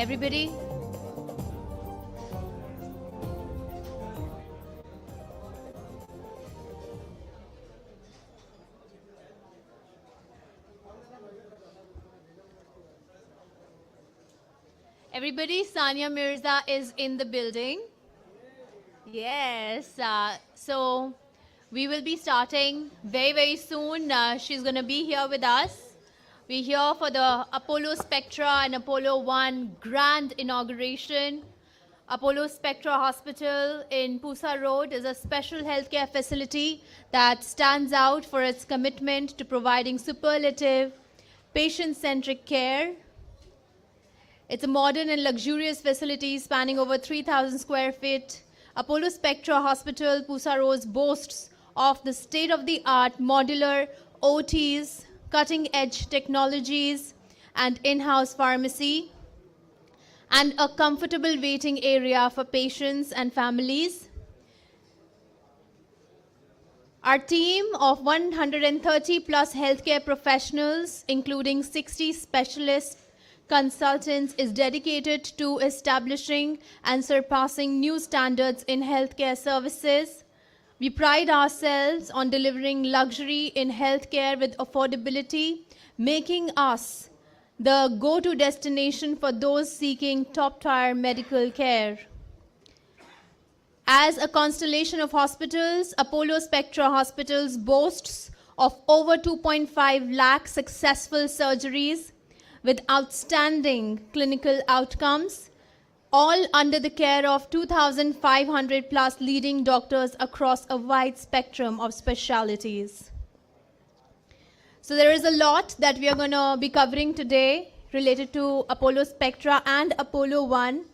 Everybody? Everybody, Sania Mirza is in the building. Yes, so we will be starting very, very soon. She's going to be here with us. We're here for the Apollo Spectra and Apollo 1 Grand Inauguration. Apollo Spectra Hospital in Pusa Road is a special healthcare facility that stands out for its commitment to providing superlative, patient-centric care. It's a modern and luxurious facility spanning over 3,000 square feet. Apollo Spectra Hospital, Pusa Road boasts of the state-of-the-art modular OTs, cutting-edge technologies, and in-house pharmacy, and a comfortable waiting area for patients and families. Our team of 130 plus healthcare professionals, including 60 specialists, consultants, is dedicated to establishing and surpassing new standards in healthcare services. We pride ourselves on delivering luxury in healthcare with affordability, making us the go-to destination for those seeking top-tier medical care. As a constellation of hospitals, Apollo Spectra Hospitals boasts of over 2.5 lakh successful surgeries with outstanding clinical outcomes, all under the care of 2,500 plus leading doctors across a wide spectrum of specialties. So there is a lot that we are going to be covering today related to Apollo Spectra and Apollo 1.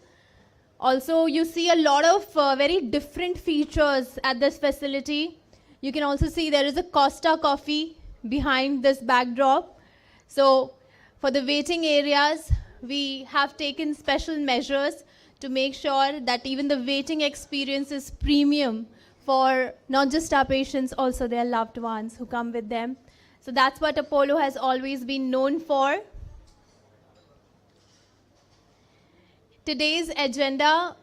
Also, you see a lot of very different features at this facility. You can also see there is a Costa coffee behind this backdrop. So for the waiting areas, we have taken special measures to make sure that even the waiting experience is premium for not just our patients, also their loved ones who come with them. So that's what Apollo has always been known for. Today's agenda,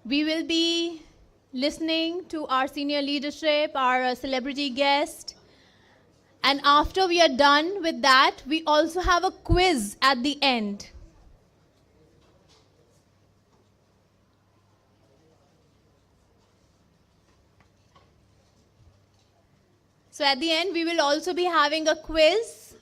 we will be listening to our senior leadership, our celebrity guest. And after we are done with that, we also have a quiz at the end. So at the end, we will also be having a quiz.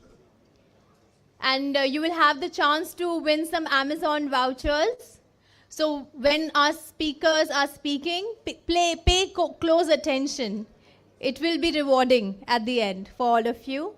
And you will have the chance to win some Amazon vouchers. So when our speakers are speaking, pay close attention. It will be rewarding at the end for all of you.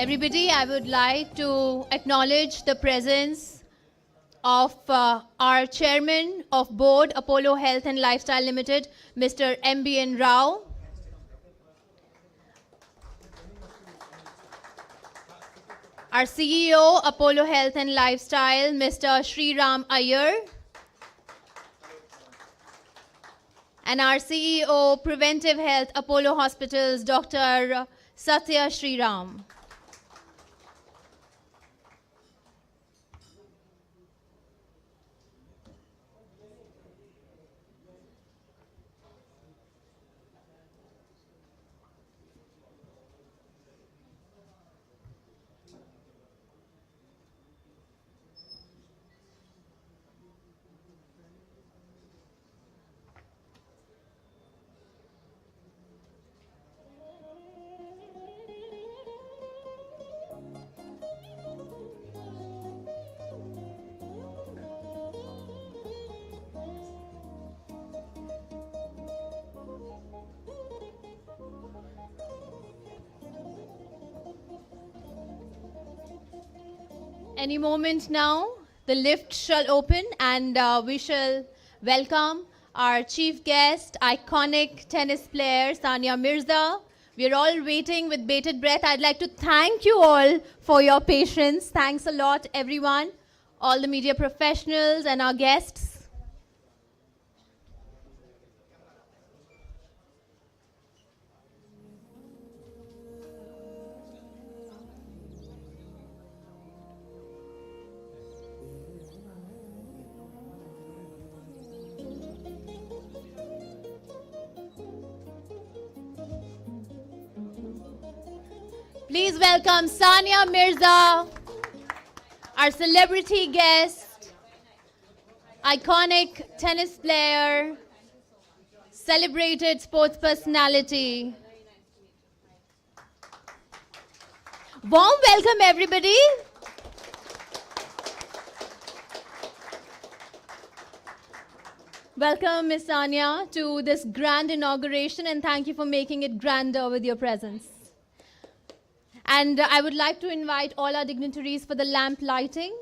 Everybody, I would like to acknowledge the presence of our chairman of board, Apollo Health and Lifestyle Limited, Mr. MBN Rao. Our CEO, Apollo Health and Lifestyle, Mr. Sriram Iyer. And our CEO, Preventive Health, Apollo Hospitals, Dr. Satya Sriram. Any moment now, the lift shall open and we shall welcome our chief guest, iconic tennis player, Sania Mirza. We are all waiting with bated breath. I'd like to thank you all for your patience. Thanks a lot, everyone, all the media professionals and our guests. Please welcome Sania Mirza, our celebrity guest, iconic tennis player, celebrated sports personality. Warm welcome, everybody. Welcome, Ms. Sania, to this grand inauguration, and thank you for making it grander with your presence. And I would like to invite all our dignitaries for the lamp lighting.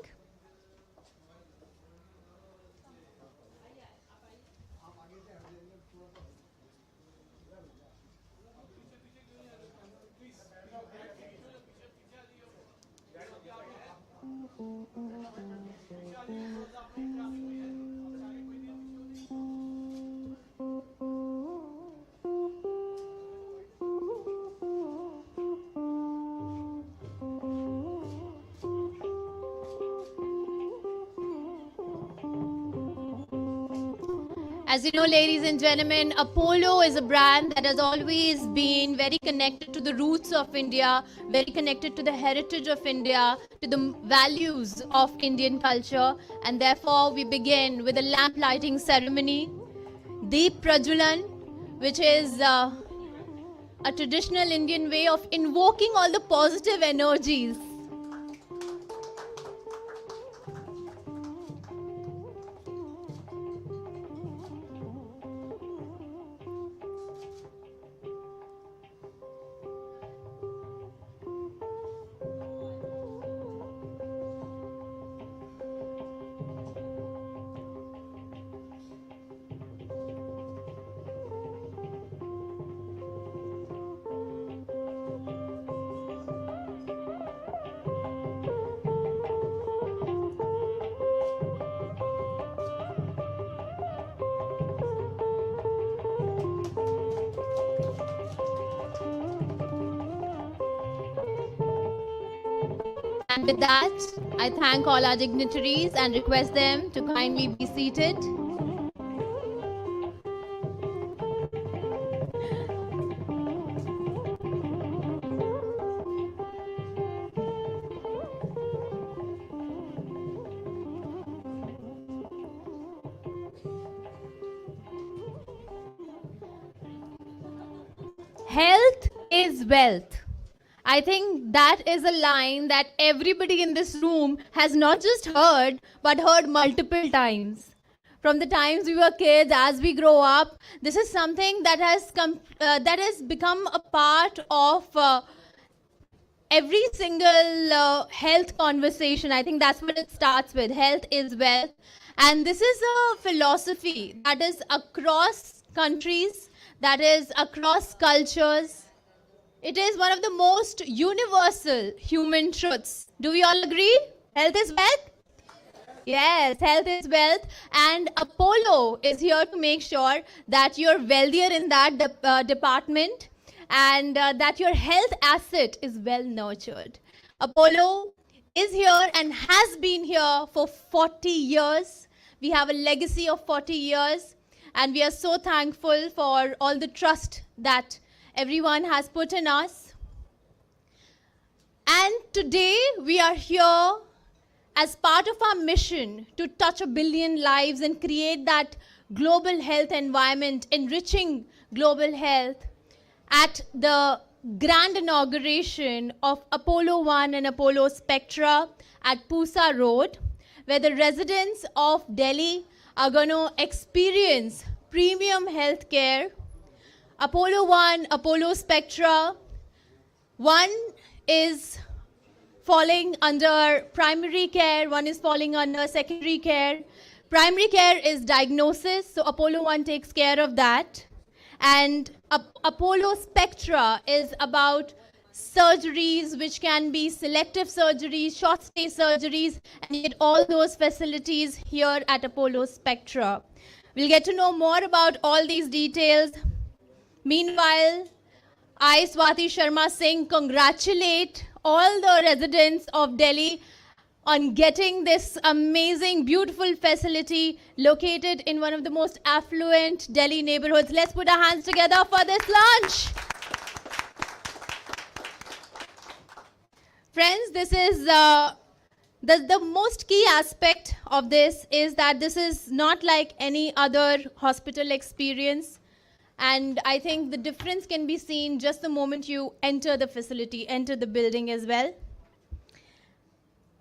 As you know, ladies and gentlemen, Apollo is a brand that has always been very connected to the roots of India, very connected to the heritage of India, to the values of Indian culture. And therefore, we begin with a lamp lighting ceremony, Deep Prajulan, which is a traditional Indian way of invoking all the positive energies. And with that, I thank all our dignitaries and request them to kindly be seated. Health is wealth. I think that is a line that everybody in this room has not just heard, but heard multiple times. From the times we were kids, as we grow up, this is something that has become a part of every single health conversation, I think that's what it starts with. Health is wealth. And this is a philosophy that is across countries, that is across cultures. It is one of the most universal human truths. Do we all agree? Health is wealth? Yes, health is wealth, and Apollo is here to make sure that you're wealthier in that department, and that your health asset is well nurtured. Apollo is here and has been here for 40 years. We have a legacy of 40 years, and we are so thankful for all the trust that everyone has put in us. And today we are here as part of our mission to touch 1 billion lives and create that global health environment, enriching global health, at the Grand Inauguration of Apollo 1 and Apollo Spectra at Pusa Road, where the residents of Delhi are going to experience premium health care. Apollo 1, Apollo Spectra, one is falling under primary care, one is falling under secondary care. Primary care is diagnosis, so Apollo 1 takes care of that. And Apollo Spectra is about surgeries, which can be selective surgeries, short stay surgeries, and you get all those facilities here at Apollo Spectra. We'll get to know more about all these details. Meanwhile, I, Swati Sharma Singh, congratulate all the residents of Delhi on getting this amazing, beautiful facility located in one of the most affluent Delhi neighborhoods. Let's put our hands together for this launch. Friends, this is the most key aspect of this is that this is not like any other hospital experience. And I think the difference can be seen just the moment you enter the facility, enter the building as well.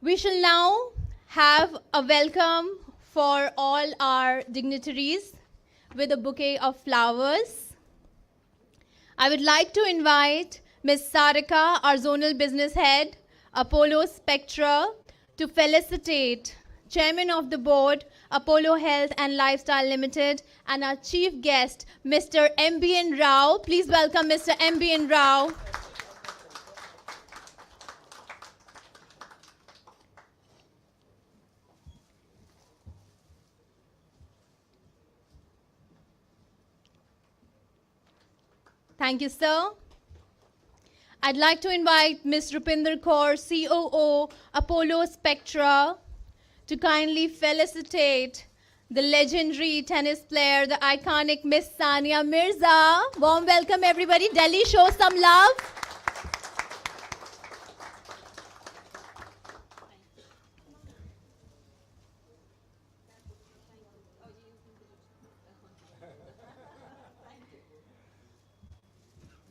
We shall now have a welcome for all our dignitaries with a bouquet of flowers. I would like to invite Ms. Sarika, our Zonal Business Head, Apollo Spectra, to felicitate Chairman of the Board, Apollo Health and Lifestyle Limited, and our chief guest, Mr. M.B.N. Rao. Please welcome Mr. M.B.N. Rao. Thank you, sir. I'd like to invite Ms. Rupinder Kaur, COO, Apollo Spectra, to kindly felicitate the legendary tennis player, the iconic Miss Sania Mirza. Warm welcome, everybody. Delhi, show some love.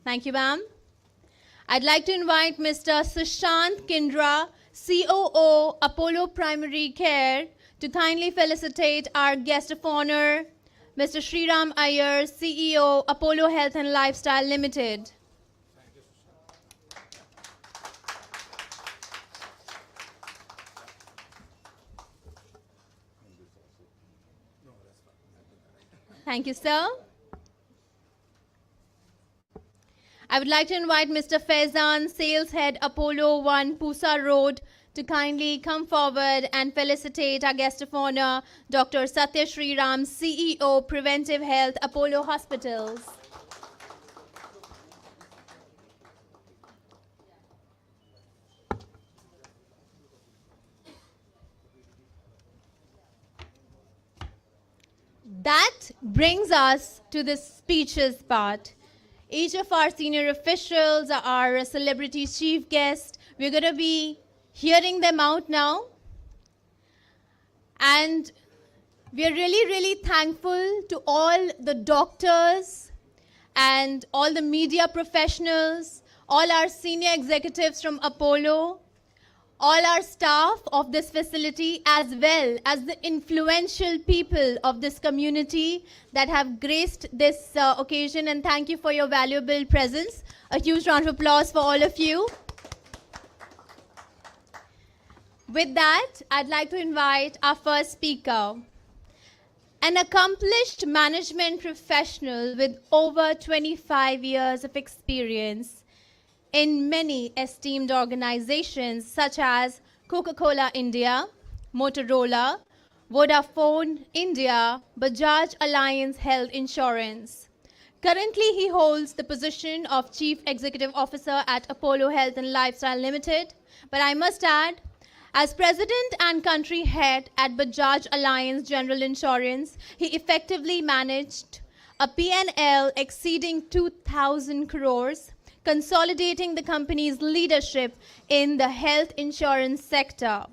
Thank you, ma'am. I'd like to invite Mr. Sushant Kindra, COO, Apollo Primary Care, to kindly felicitate our guest of honor, Mr. Sriram Iyer, CEO, Apollo Health and Lifestyle Limited. Thank you, sir. I would like to invite Mr. Faizan, Sales Head, Apollo 1, Pusa Road, to kindly come forward and felicitate our guest of honor, Dr. Satya Sriram, CEO, Preventive Health, Apollo Hospitals. That brings us to the speeches part. Each of our senior officials, our celebrity chief guests, we're going to be hearing them out now. And we're really, really thankful to all the doctors and all the media professionals, all our senior executives from Apollo, all our staff of this facility, as well as the influential people of this community that have graced this occasion. And thank you for your valuable presence. A huge round of applause for all of you. With that, I'd like to invite our first speaker, an accomplished management professional with over 25 years of experience in many esteemed organizations such as Coca-Cola India, Motorola, Vodafone India, Bajaj Alliance Health Insurance. Currently, he holds the position of Chief Executive Officer at Apollo Health and Lifestyle Limited. But I must add, as President and Country Head at Bajaj Alliance General Insurance, he effectively managed a P&L exceeding 2,000 crores, consolidating the company's leadership in the health insurance sector.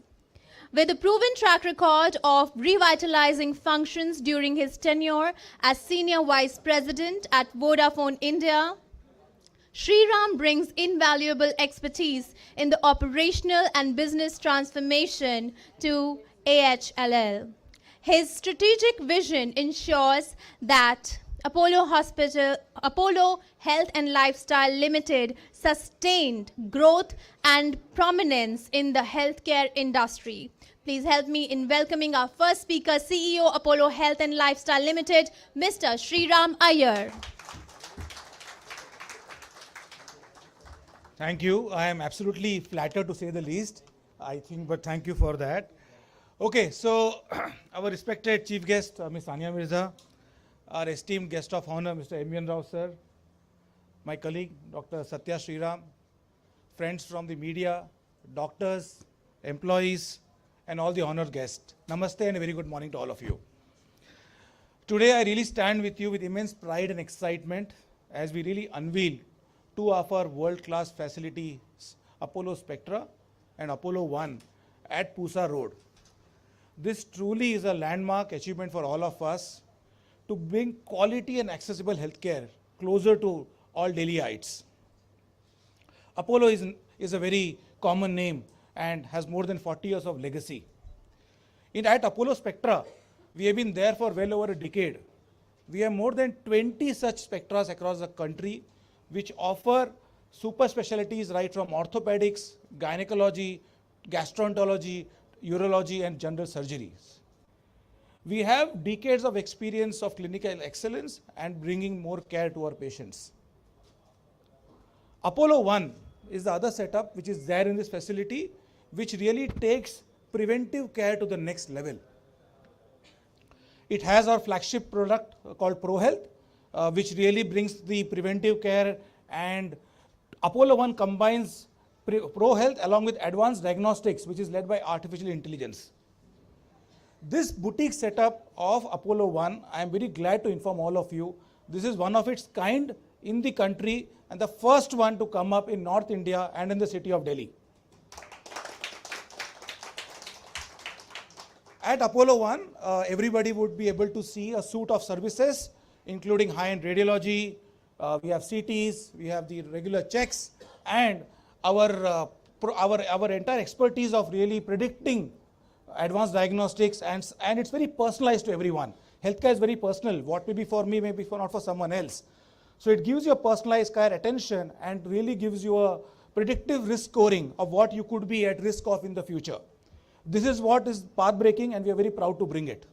With a proven track record of revitalizing functions during his tenure as Senior Vice President at Vodafone India, Sriram brings invaluable expertise in the operational and business transformation to AHLL. His strategic vision ensures that Apollo Health and Lifestyle Limited sustained growth and prominence in the healthcare industry. Please help me in welcoming our first speaker, CEO, Apollo Health and Lifestyle Limited, Mr. Sriram Iyer. Thank you. I am absolutely flattered to say the least, I think, but thank you for that. Okay, so our respected chief guest, Ms. Sania Mirza, our esteemed guest of honor, Mr. M. Rao sir, my colleague, Dr. Satya Sriram, friends from the media, doctors, employees, and all the honored guests. Namaste and a very good morning to all of you. Today I really stand with you with immense pride and excitement as we really unveil two of our world-class facilities, Apollo Spectra and Apollo One at Pusa Road. This truly is a landmark achievement for all of us to bring quality and accessible healthcare closer to all Delhiites. Apollo is a very common name and has more than 40 years of legacy. At Apollo Spectra, we have been there for well over a decade. We have more than 20 such spectras across the country which offer super specialties right from orthopedics, gynecology, gastroenterology, urology, and general surgeries. We have decades of experience of clinical excellence and bringing more care to our patients. Apollo One is the other setup which is there in this facility, which really takes preventive care to the next level. It has our flagship product called ProHealth, which really brings the preventive care, and Apollo One combines ProHealth along with advanced diagnostics, which is led by artificial intelligence. This boutique setup of Apollo One, I am very glad to inform all of you, this is one of its kind in the country and the first one to come up in North India and in the city of Delhi. At Apollo One, everybody would be able to see a suite of services, including high-end radiology, we have CTs, we have the regular checks, and our entire expertise of really predicting advanced diagnostics, and it's very personalized to everyone. Healthcare is very personal. What may be for me may be not for someone else. So it gives you a personalized care attention and really gives you a predictive risk scoring of what you could be at risk of in the future. This is what is path-breaking, and we are very proud to bring it.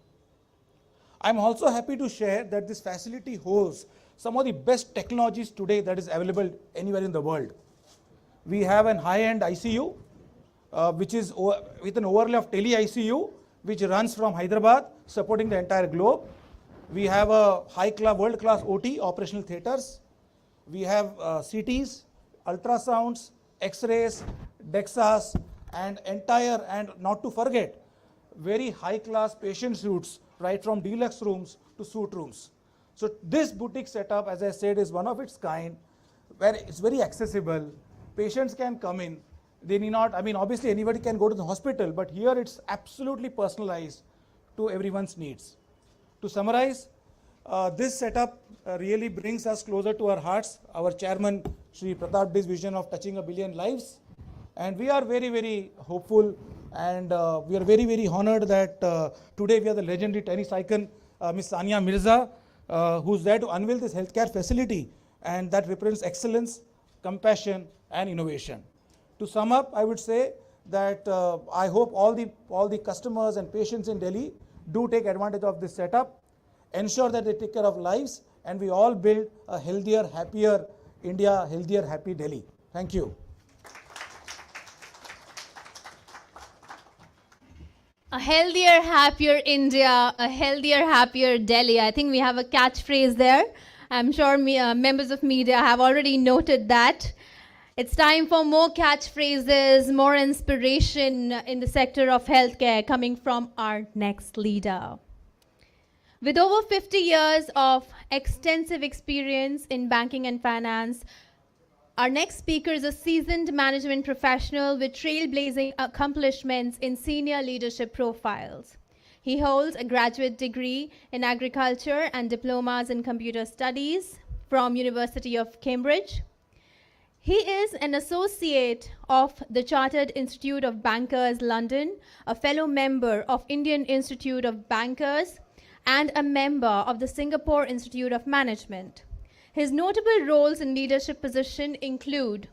I'm also happy to share that this facility holds some of the best technologies today that is available anywhere in the world. We have an high-end ICU, which is with an overlay of tele-ICU, which runs from Hyderabad, supporting the entire globe. We have a high-class, world-class OT, operational theaters. We have CTs, ultrasounds, X-rays, DEXAs, and not to forget, very high-class patient suites, right from deluxe rooms to suite rooms. So this boutique setup, as I said, is one of its kind, where it's very accessible. Patients can come in. They need not, obviously anybody can go to the hospital, but here it's absolutely personalized to everyone's needs. To summarize, this setup really brings us closer to our hearts. Our chairman, Shri Pratap's vision of touching 1 billion lives. And we are very, very hopeful, and we are very, very honored that today we have the legendary tennis icon, Ms. Sania Mirza, who's there to unveil this healthcare facility, and that represents excellence, compassion, and innovation. To sum up, I would say that I hope all the customers and patients in Delhi do take advantage of this setup, ensure that they take care of lives, and we all build a healthier, happier India, healthier, happy Delhi. Thank you. A healthier, happier India, a healthier, happier Delhi. I think we have a catchphrase there. I'm sure members of media have already noted that. It's time for more catchphrases, more inspiration in the sector of healthcare coming from our next leader. With over 50 years of extensive experience in banking and finance, our next speaker is a seasoned management professional with trailblazing accomplishments in senior leadership profiles. He holds a graduate degree in agriculture and diplomas in computer studies from University of Cambridge. He is an associate of the Chartered Institute of Bankers, London, a fellow member of Indian Institute of Bankers, and a member of the Singapore Institute of Management. His notable roles in leadership position include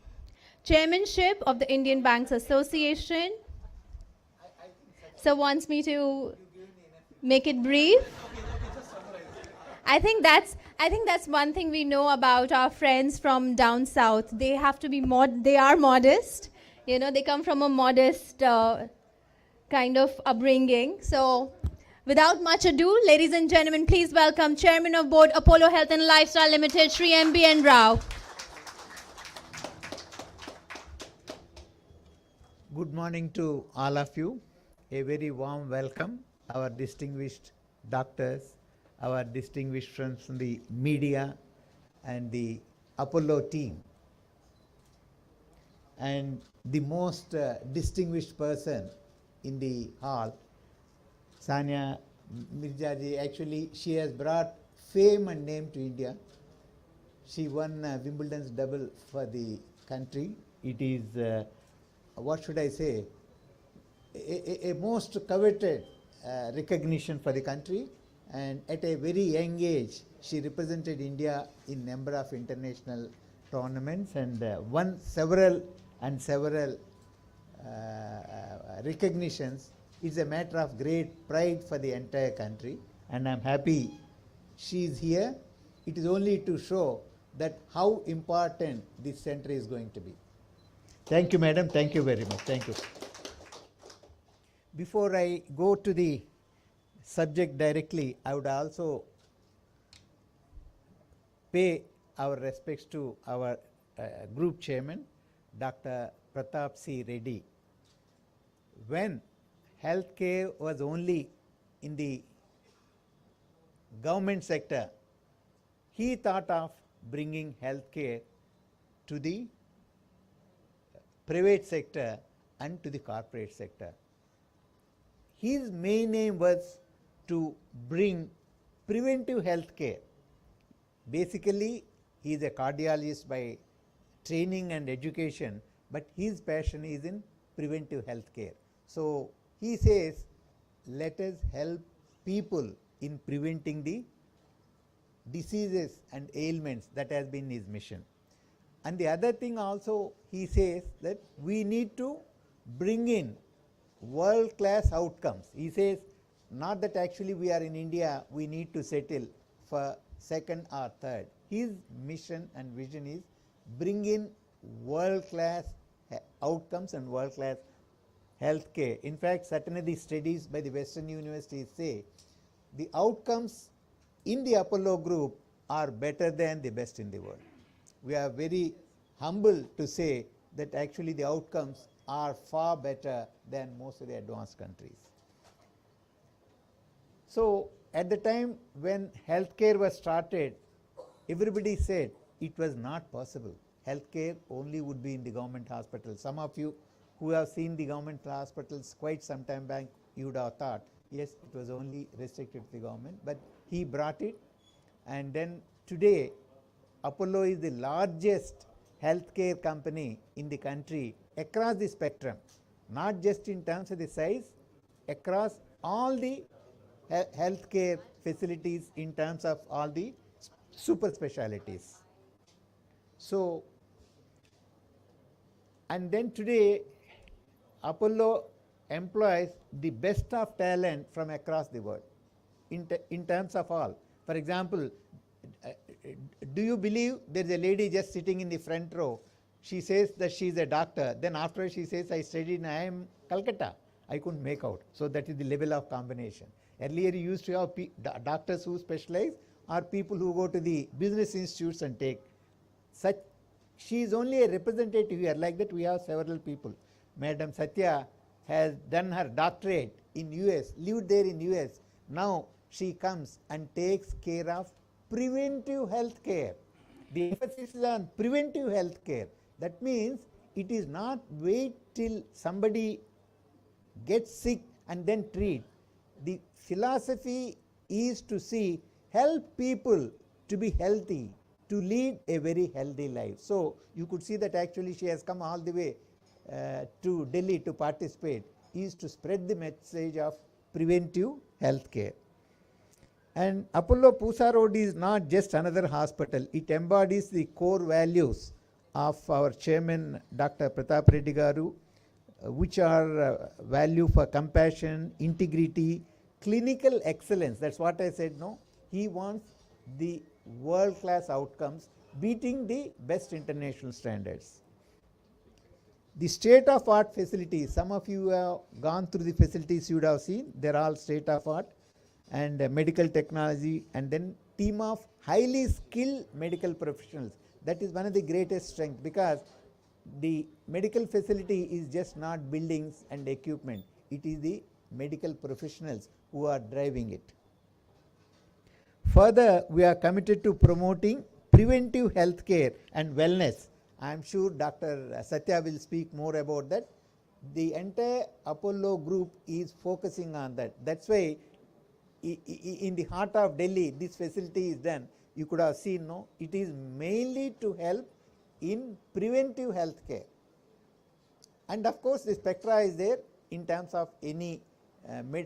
chairmanship of the Indian Banks Association. So wants me to make it brief. I think that's one thing we know about our friends from down south. They have to be they are modest. You know, they come from a modest kind of upbringing. So without much ado, ladies and gentlemen, please welcome Chairman of Board, Apollo Health and Lifestyle Limited, Shri M.B.N. Rao. Good morning to all of you. A very warm welcome, our distinguished doctors, our distinguished friends from the media and the Apollo team. And the most distinguished person in the hall, Sania Mirza ji. Actually, she has brought fame and name to India. She won Wimbledon's double for the country. It is, what should I say, a most coveted recognition for the country. And at a very young age, she represented India in number of international tournaments and won several recognitions. It's a matter of great pride for the entire country, and I'm happy she is here. It is only to show that how important this center is going to be. Thank you, madam. Thank you very much. Thank you. Before I go to the subject directly, I would also pay our respects to our group chairman, Dr. Pratap C. Reddy. When healthcare was only in the government sector, he thought of bringing healthcare to the private sector and to the corporate sector. His main aim was to bring preventive health care. Basically, he is a cardiologist by training and education, but his passion is in preventive health care. So he says, let us help people in preventing the diseases and ailments. That has been his mission. And the other thing also, he says that we need to bring in world-class outcomes. He says, not that actually we are in India, we need to settle for second or third. His mission and vision is bring in world-class outcomes and world-class healthcare. In fact, certainly the studies by the Western universities say the outcomes in the Apollo group are better than the best in the world. We are very humble to say that actually the outcomes are far better than most of the advanced countries. So at the time when healthcare was started, everybody said it was not possible. Healthcare only would be in the government hospitals. Some of you who have seen the government hospitals quite some time back, you would have thought, yes, it was only restricted to the government, but he brought it. And then today, Apollo is the largest healthcare company in the country across the spectrum, not just in terms of the size, across all the healthcare facilities in terms of all the super specialities. So, and then today, Apollo employs the best of talent from across the world in terms of all. For example, do you believe there is a lady just sitting in the front row? She says that she is a doctor. Then after she says, I studied in IIM Calcutta. I couldn't make out. So that is the level of combination. Earlier you used to have doctors who specialize or people who go to the business institutes and take such. She is only a representative here. Like that we have several people. Madam Satya has done her doctorate in US, lived there in US. Now she comes and takes care of preventive health care. The emphasis is on preventive health care. That means it is not wait till somebody gets sick and then treat. The philosophy is to see, help people to be healthy, to lead a very healthy life. So you could see that actually she has come all the way to Delhi to participate, is to spread the message of preventive health care. And Apollo Pusa Road is not just another hospital. It embodies the core values of our chairman Dr. Pratap Reddy Garu, which are value for compassion, integrity, clinical excellence. That's what I said, no? He wants the world-class outcomes, beating the best international standards. The state-of-art facilities, some of you have gone through the facilities you would have seen, they're all state-of-art, and medical technology, and then team of highly skilled medical professionals. That is one of the greatest strengths, because the medical facility is just not buildings and equipment. It is the medical professionals who are driving it. Further, we are committed to promoting preventive health care and wellness. I am sure Dr. Satya will speak more about that. The entire Apollo group is focusing on that. That's why in the heart of Delhi, this facility is done. You could have seen, no, it is mainly to help in preventive health care. And of course, the spectra is there in terms of any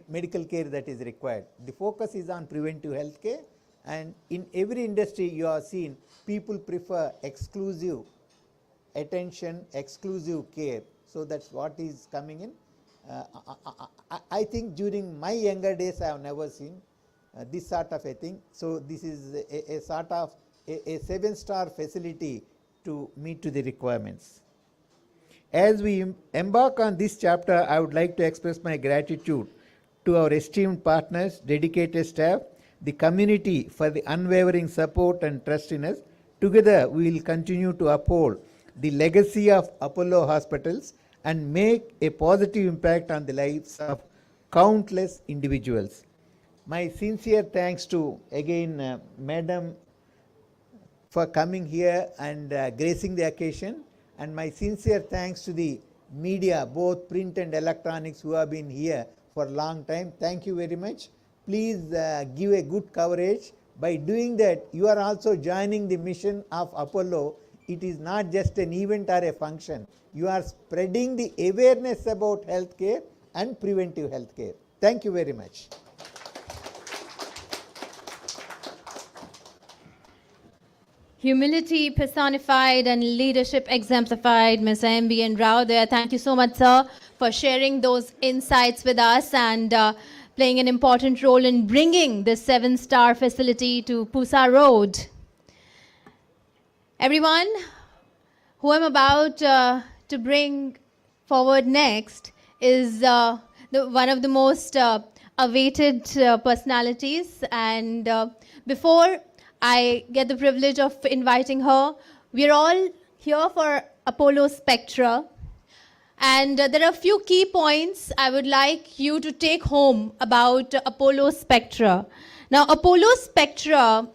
medical care that is required. The focus is on preventive health care, and in every industry you have seen people prefer exclusive attention, exclusive care. So that's what is coming in. I think during my younger days I have never seen this sort of a thing. So this is a sort of a 7-star facility to meet to the requirements. As we embark on this chapter, I would like to express my gratitude to our esteemed partners, dedicated staff, the community for the unwavering support and trust in us. Together, we will continue to uphold the legacy of Apollo hospitals and make a positive impact on the lives of countless individuals. My sincere thanks to, again, Madam for coming here and gracing the occasion, and my sincere thanks to the media, both print and electronics, who have been here for a long time. Thank you very much. Please give a good coverage. By doing that, you are also joining the mission of Apollo. It is not just an event or a function. You are spreading the awareness about healthcare and preventive healthcare. Thank you very much. Humility personified and leadership exemplified, Ms. M.B. and Rao there. Thank you so much, sir, for sharing those insights with us and playing an important role in bringing this 7-star facility to Pusa Road. Everyone, who I'm about to bring forward next is one of the most awaited personalities. And before I get the privilege of inviting her, we're all here for Apollo Spectra. And there are a few key points I would like you to take home about Apollo Spectra. Now, Apollo Spectra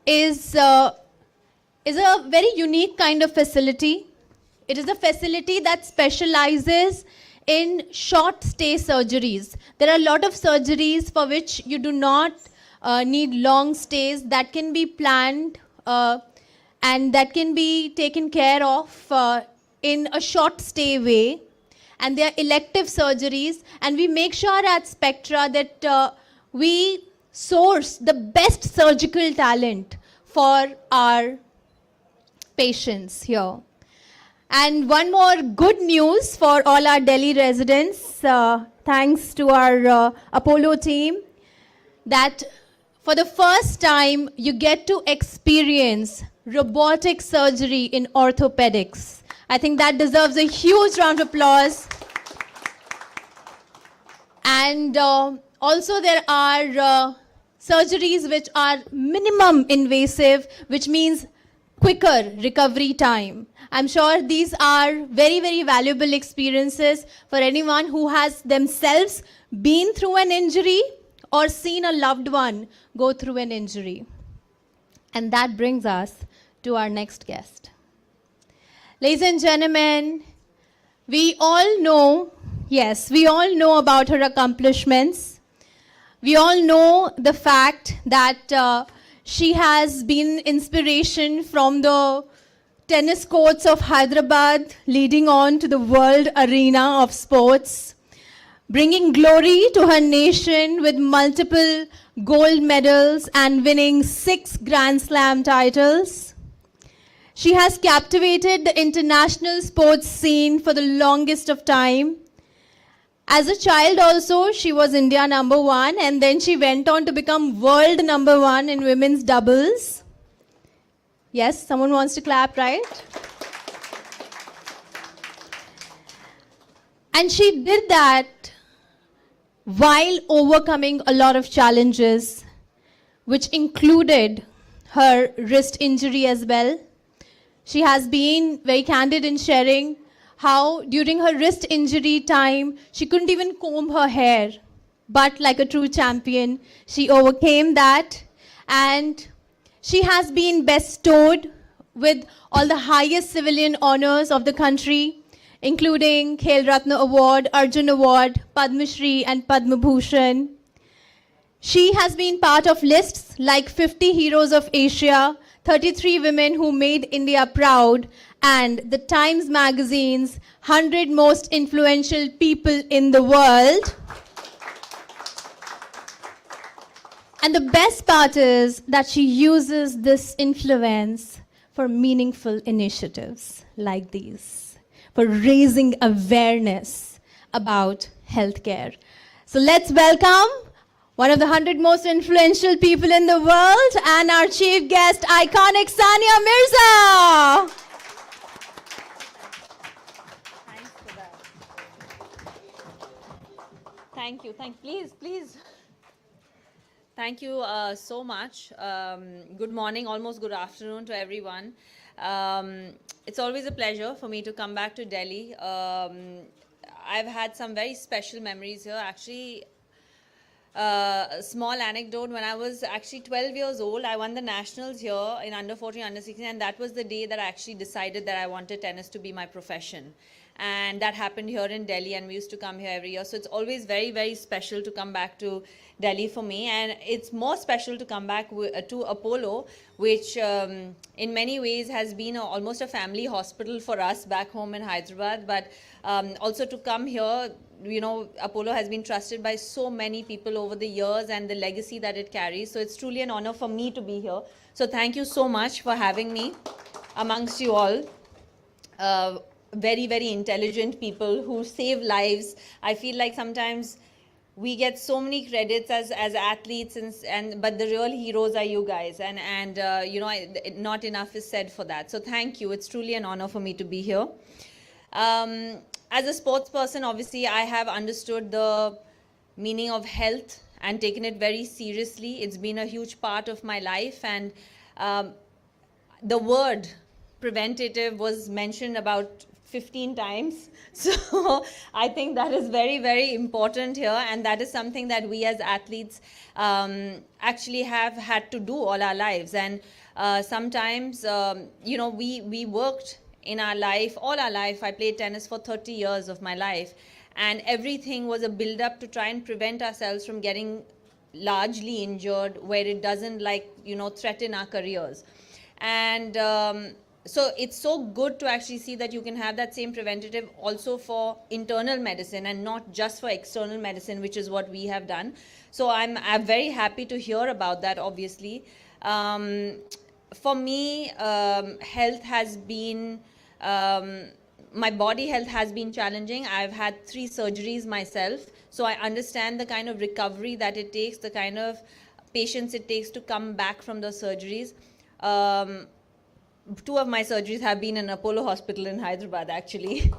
is a very unique kind of facility. It is a facility that specializes in short stay surgeries. There are a lot of surgeries for which you do not need long stays, that can be planned and that can be taken care of in a short stay way. And they are elective surgeries, and we make sure at Spectra that we source the best surgical talent for our patients here. And one more good news for all our Delhi residents, thanks to our Apollo team, that for the first time you get to experience robotic surgery in orthopedics. I think that deserves a huge round of applause. And also there are surgeries which are minimum invasive, which means quicker recovery time. I'm sure these are very, very valuable experiences for anyone who has themselves been through an injury or seen a loved one go through an injury. And that brings us to our next guest. Ladies and gentlemen, we all know, yes, we all know about her accomplishments. We all know the fact that she has been inspiration from the tennis courts of Hyderabad, leading on to the world arena of sports, bringing glory to her nation with multiple gold medals and winning 6 Grand Slam titles. She has captivated the international sports scene for the longest of time. As a child also, she was India #1, and then she went on to become world #1 in women's doubles. Yes, someone wants to clap, right? And she did that while overcoming a lot of challenges, which included her wrist injury as well. She has been very candid in sharing how during her wrist injury time, she couldn't even comb her hair. But like a true champion, she overcame that, and she has been bestowed with all the highest civilian honors of the country, including Khel Ratna Award, Arjun Award, Padma Shri, and Padma Bhushan. She has been part of lists like 50 Heroes of Asia, 33 Women Who Made India Proud, and the Times Magazine's 100 Most Influential People in the World. And the best part is that she uses this influence for meaningful initiatives like these, for raising awareness about healthcare. So let's welcome one of the 100 most influential people in the world and our chief guest, iconic Sania Mirza. Thanks for that. Thank you. Please. Thank you so much. Good morning, almost good afternoon to everyone. It's always a pleasure for me to come back to Delhi. I've had some very special memories here. Actually, a small anecdote, when I was actually 12 years old, I won the nationals here in under 14, under 16, and that was the day that I actually decided that I wanted tennis to be my profession. And that happened here in Delhi, and we used to come here every year. So it's always very, very special to come back to Delhi for me. And it's more special to come back to Apollo, which in many ways has been almost a family hospital for us back home in Hyderabad. But also to come here, you know, Apollo has been trusted by so many people over the years and the legacy that it carries. So it's truly an honor for me to be here. So thank you so much for having me amongst you all. Very, very intelligent people who save lives. I feel like sometimes we get so many credits as athletes, but the real heroes are you guys. And you know, not enough is said for that. So thank you. It's truly an honor for me to be here. As a sports person, obviously, I have understood the meaning of health and taken it very seriously. It's been a huge part of my life. And the word preventative was mentioned about 15 times. So I think that is very, very important here. And that is something that we as athletes actually have had to do all our lives. And sometimes, you know, we worked in our life, all our life. I played tennis for 30 years of my life. And everything was a build-up to try and prevent ourselves from getting largely injured, where it doesn't, like, you know, threaten our careers. And so it's so good to actually see that you can have that same preventative also for internal medicine and not just for external medicine, which is what we have done. So I'm very happy to hear about that, obviously. For me, health has been my body health has been challenging. I've had 3 surgeries myself, so I understand the kind of recovery that it takes, the kind of patience it takes to come back from those surgeries. 2 of my surgeries have been in Apollo Hospital in Hyderabad, actually.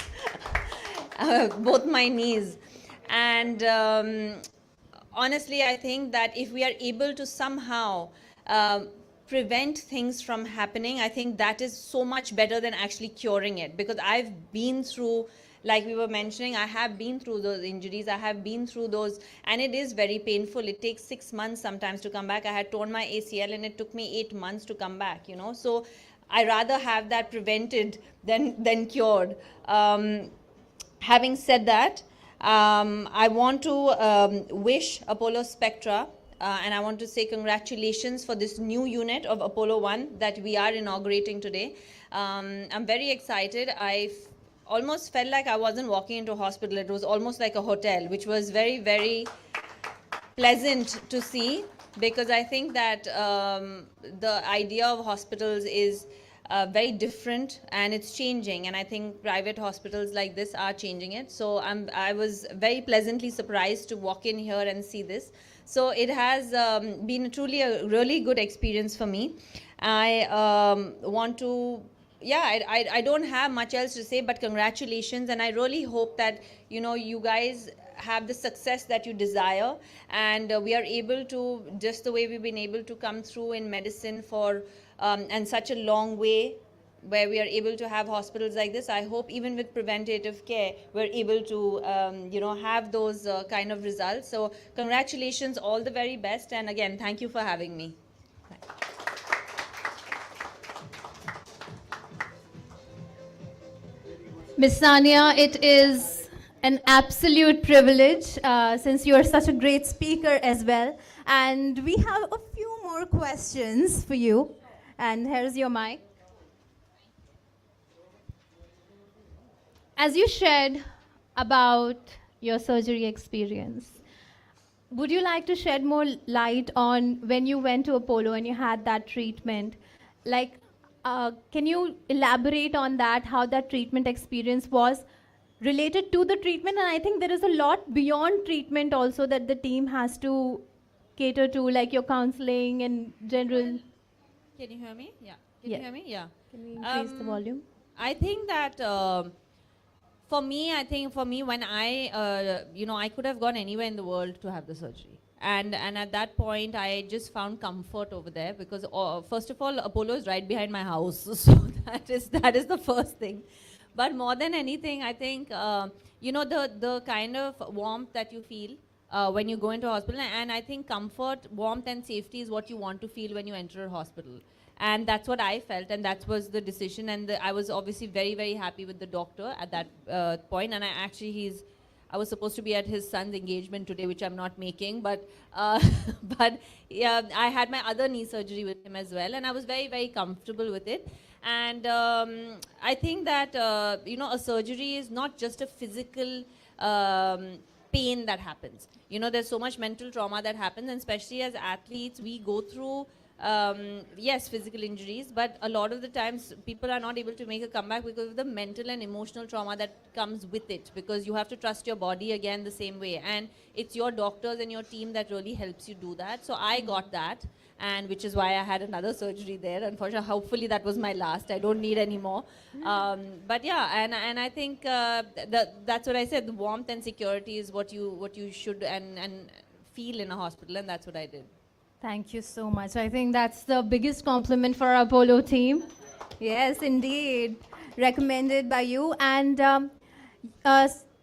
Both my knees. And honestly, I think that if we are able to somehow prevent things from happening, I think that is so much better than actually curing it. Because I've been through, like we were mentioning, I have been through those injuries, I have been through those, and it is very painful. It takes 6 months sometimes to come back. I had torn my ACL and it took me 8 months to come back, you know. So I rather have that prevented than cured. Having said that, I want to wish Apollo Spectra and I want to say congratulations for this new unit of Apollo 1 that we are inaugurating today. I'm very excited. I almost felt like I wasn't walking into a hospital. It was almost like a hotel, which was very, very pleasant to see, because I think that the idea of hospitals is very different and it's changing, and I think private hospitals like this are changing it. So I was very pleasantly surprised to walk in here and see this. So it has been truly a really good experience for me. I want to, yeah, I don't have much else to say, but congratulations, and I really hope that, you know, you guys have the success that you desire, and we are able to, just the way we've been able to come through in medicine for and such a long way, where we are able to have hospitals like this. I hope even with preventative care, we're able to, you know, have those kind of results. So congratulations, all the very best, and again, thank you for having me. Ms. Sania, it is an absolute privilege since you are such a great speaker as well. And we have a few more questions for you. And here's your mic. As you shared about your surgery experience, would you like to shed more light on when you went to Apollo and you had that treatment? Like, can you elaborate on that, how that treatment experience was related to the treatment? And I think there is a lot beyond treatment also that the team has to cater to, like your counseling and general. Can you hear me? Yeah. Can Yeah. you hear me? Yeah. Can we increase the volume? I think that for me, when I, you know, I could have gone anywhere in the world to have the surgery. And at that point, I just found comfort over there because, first of all, Apollo is right behind my house. So that is the first thing. But more than anything, I think, you know, the kind of warmth that you feel when you go into a hospital, and I think comfort, warmth and safety is what you want to feel when you enter a hospital. And that's what I felt, and that was the decision. And I was obviously very, very happy with the doctor at that point. And I was supposed to be at his son's engagement today, which I'm not making, but yeah, I had my other knee surgery with him as well, and I was very, very comfortable with it. And I think that, you know, a surgery is not just a physical pain that happens. You know, there's so much mental trauma that happens, and especially as athletes, we go through yes, physical injuries, but a lot of the times people are not able to make a comeback because of the mental and emotional trauma that comes with it, because you have to trust your body again the same way, and it's your doctors and your team that really helps you do that. So I got that, and which is why I had another surgery there. Unfortunately, hopefully that was my last. I don't need any more. But yeah, and I think that's what I said. The warmth and security is what you should and feel in a hospital, and that's what I did. Thank you so much. I think that's the biggest compliment for our Apollo team. Yes, indeed. Recommended by you. And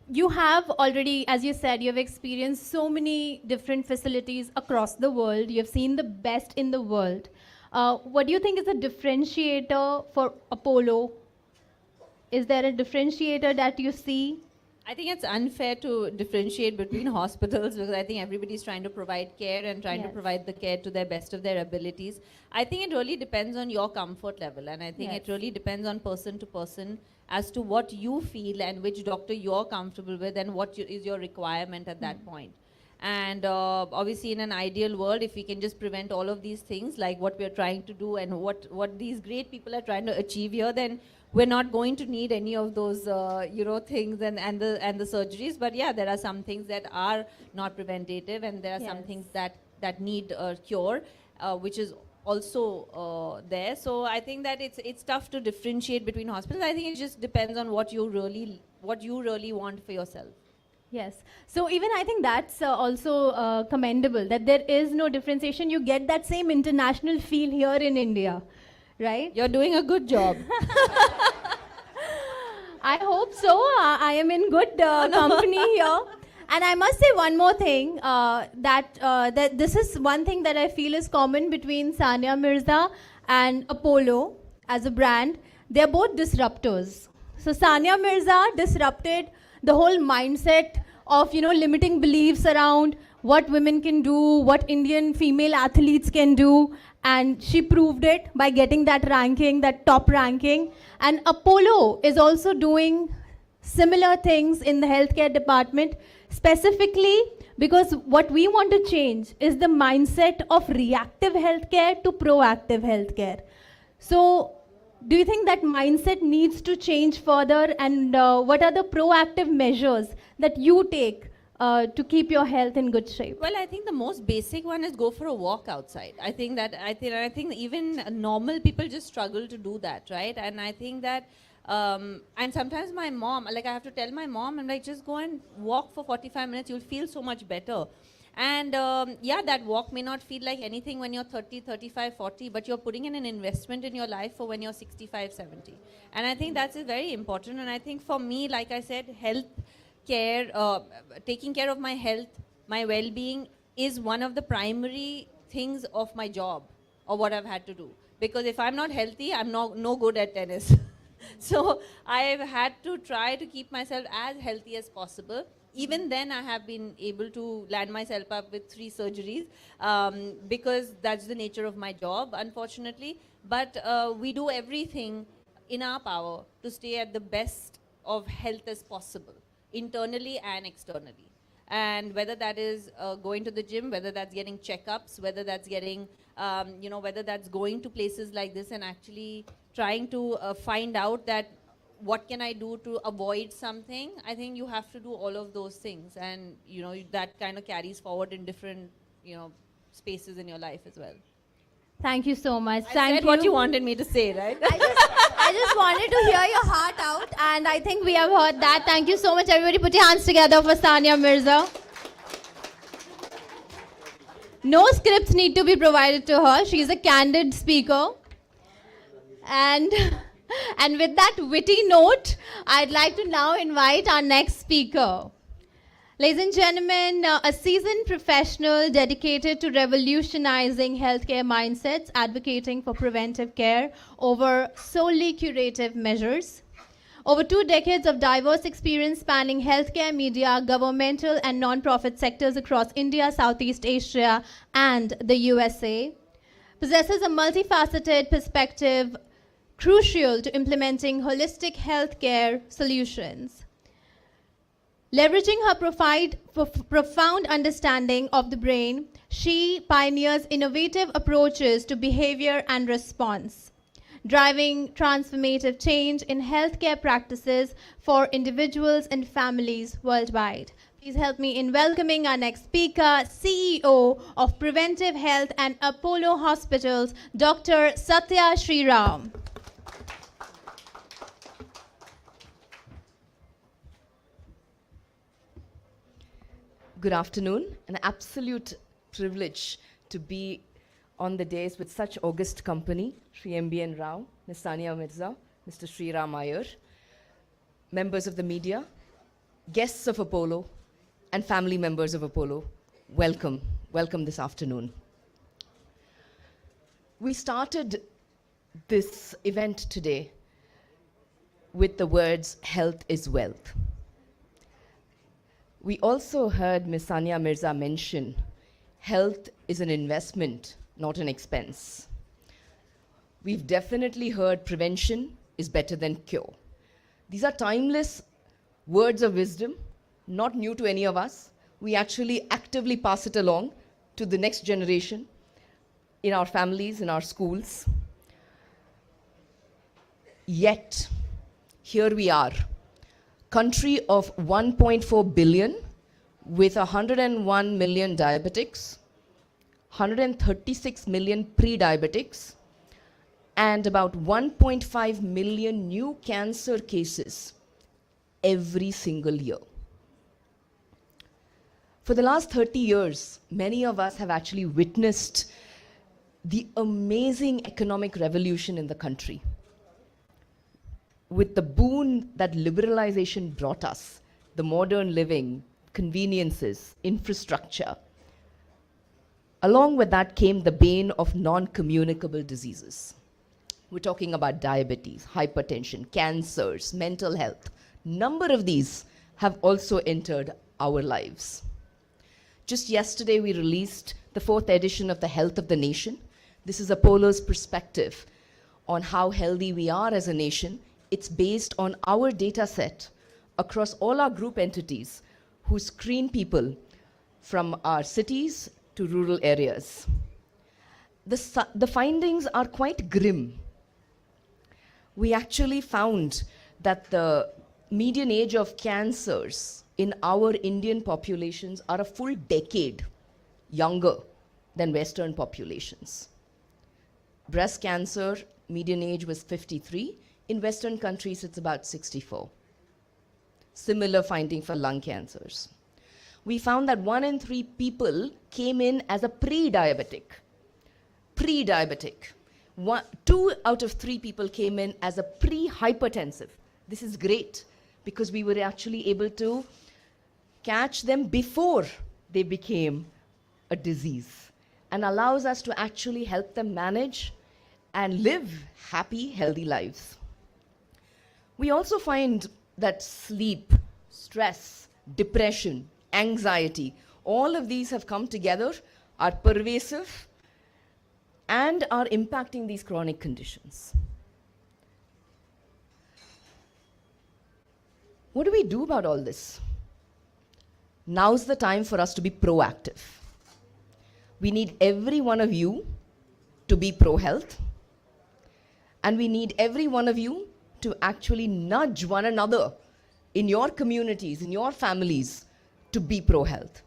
you have already, as you said, you've experienced so many different facilities across the world. You've seen the best in the world. What do you think is a differentiator for Apollo? Is there a differentiator that you see? I think it's unfair to differentiate between hospitals, because I think everybody's trying to provide care and trying to provide the care to their best of their abilities. I think it really depends on your comfort level, and I think it really depends on person to person as to what you feel and which doctor you're comfortable with and what is your requirement at that point. And obviously, in an ideal world, if we can just prevent all of these things, like what we're trying to do and what these great people are trying to achieve here, then we're not going to need any of those, things and the surgeries. But yeah, there are some things that are not preventative, and there are some things that need a cure, which is also there. So I think that it's tough to differentiate between hospitals. I think it just depends on what you really want for yourself. Yes. So even I think that's also commendable, that there is no differentiation. You get that same international feel here in India, right? You're doing a good job. I hope so. I am in good company here. And I must say one more thing, that this is one thing that I feel is common between Sania Mirza and Apollo as a brand. They're both disruptors. So Sania Mirza disrupted the whole mindset of, limiting beliefs around what women can do, what Indian female athletes can do, and she proved it by getting that ranking, that top ranking. And Apollo is also doing similar things in the healthcare department, specifically because what we want to change is the mindset of reactive healthcare to proactive healthcare. So do you think that mindset needs to change further, and what are the proactive measures that you take to keep your health in good shape? Well, I think the most basic one is go for a walk outside. I think even normal people just struggle to do that, right? And I think that and sometimes my mom, I have to tell my mom, I'm like, just go and walk for 45 minutes, you'll feel so much better. And that walk may not feel like anything when you're 30, 35, 40, but you're putting in an investment in your life for when you're 65, 70. And I think that's very important. And I think for me, like I said, health care, taking care of my health, my well-being is one of the primary things of my job or what I've had to do. Because if I'm not healthy, I'm no good at tennis. So I've had to try to keep myself as healthy as possible. Even then, I have been able to land myself up with 3 surgeries because that's the nature of my job, unfortunately. But we do everything in our power to stay at the best of health as possible, internally and externally. And whether that is going to the gym, whether that's getting checkups, whether that's getting, whether that's going to places like this and actually trying to find out that what can I do to avoid something. I think you have to do all of those things, and that kind of carries forward in different spaces in your life as well. Thank you so much. I said what you wanted me to say, right? I just wanted to hear your heart out, and I think we have heard that. Thank you so much, everybody. Put your hands together for Sania Mirza. No scripts need to be provided to her. She's a candid speaker. And with that witty note, I'd like to now invite our next speaker. Ladies and gentlemen, a seasoned professional dedicated to revolutionizing healthcare mindsets, advocating for preventive care over solely curative measures. Over 2 decades of diverse experience spanning healthcare, media, governmental and non-profit sectors across India, Southeast Asia, and the USA. Possesses a multifaceted perspective crucial to implementing holistic healthcare solutions. Leveraging her profound understanding of the brain, she pioneers innovative approaches to behavior and response, driving transformative change in healthcare practices for individuals and families worldwide. Please help me in welcoming our next speaker, CEO of Preventive Health and Apollo Hospitals, Dr. Satya Sriram. Good afternoon. An absolute privilege to be on the days with such august company, Sri MBN Rao, Ms. Sania Mirza, Mr. Sri Ram Iyer, members of the media, guests of Apollo, and family members of Apollo. Welcome. Welcome this afternoon. We started this event today with the words, health is wealth. We also heard Ms. Sania Mirza mention, health is an investment, not an expense. We've definitely heard prevention is better than cure. These are timeless words of wisdom, not new to any of us. We actually actively pass it along to the next generation in our families, in our schools. Yet, here we are, country of 1.4 billion with 101 million diabetics, 136 million pre-diabetics, and about 1.5 million new cancer cases every single year. For the last 30 years, many of us have actually witnessed the amazing economic revolution in the country. With the boon that liberalization brought us, the modern living, conveniences, infrastructure, along with that came the bane of non-communicable diseases. We're talking about diabetes, hypertension, cancers, mental health. Number of these have also entered our lives. Just yesterday, we released the 4th edition of the Health of the Nation. This is Apollo's perspective on how healthy we are as a nation. It's based on our data set across all our group entities who screen people from our cities to rural areas. The findings are quite grim. We actually found that the median age of cancers in our Indian populations are a full decade younger than Western populations. Breast cancer, median age was 53. In Western countries, it's about 64. Similar finding for lung cancers. We found that 1 in 3 people came in as a pre-diabetic. Pre-diabetic. 2 out of 3 people came in as a pre-hypertensive. This is great because we were actually able to catch them before they became a disease and allows us to actually help them manage and live happy, healthy lives. We also find that sleep, stress, depression, anxiety, all of these have come together, are pervasive, and are impacting these chronic conditions. What do we do about all this? Now's the time for us to be proactive. We need every one of you to be pro-health, and we need every one of you to actually nudge one another in your communities, in your families, to be pro-health.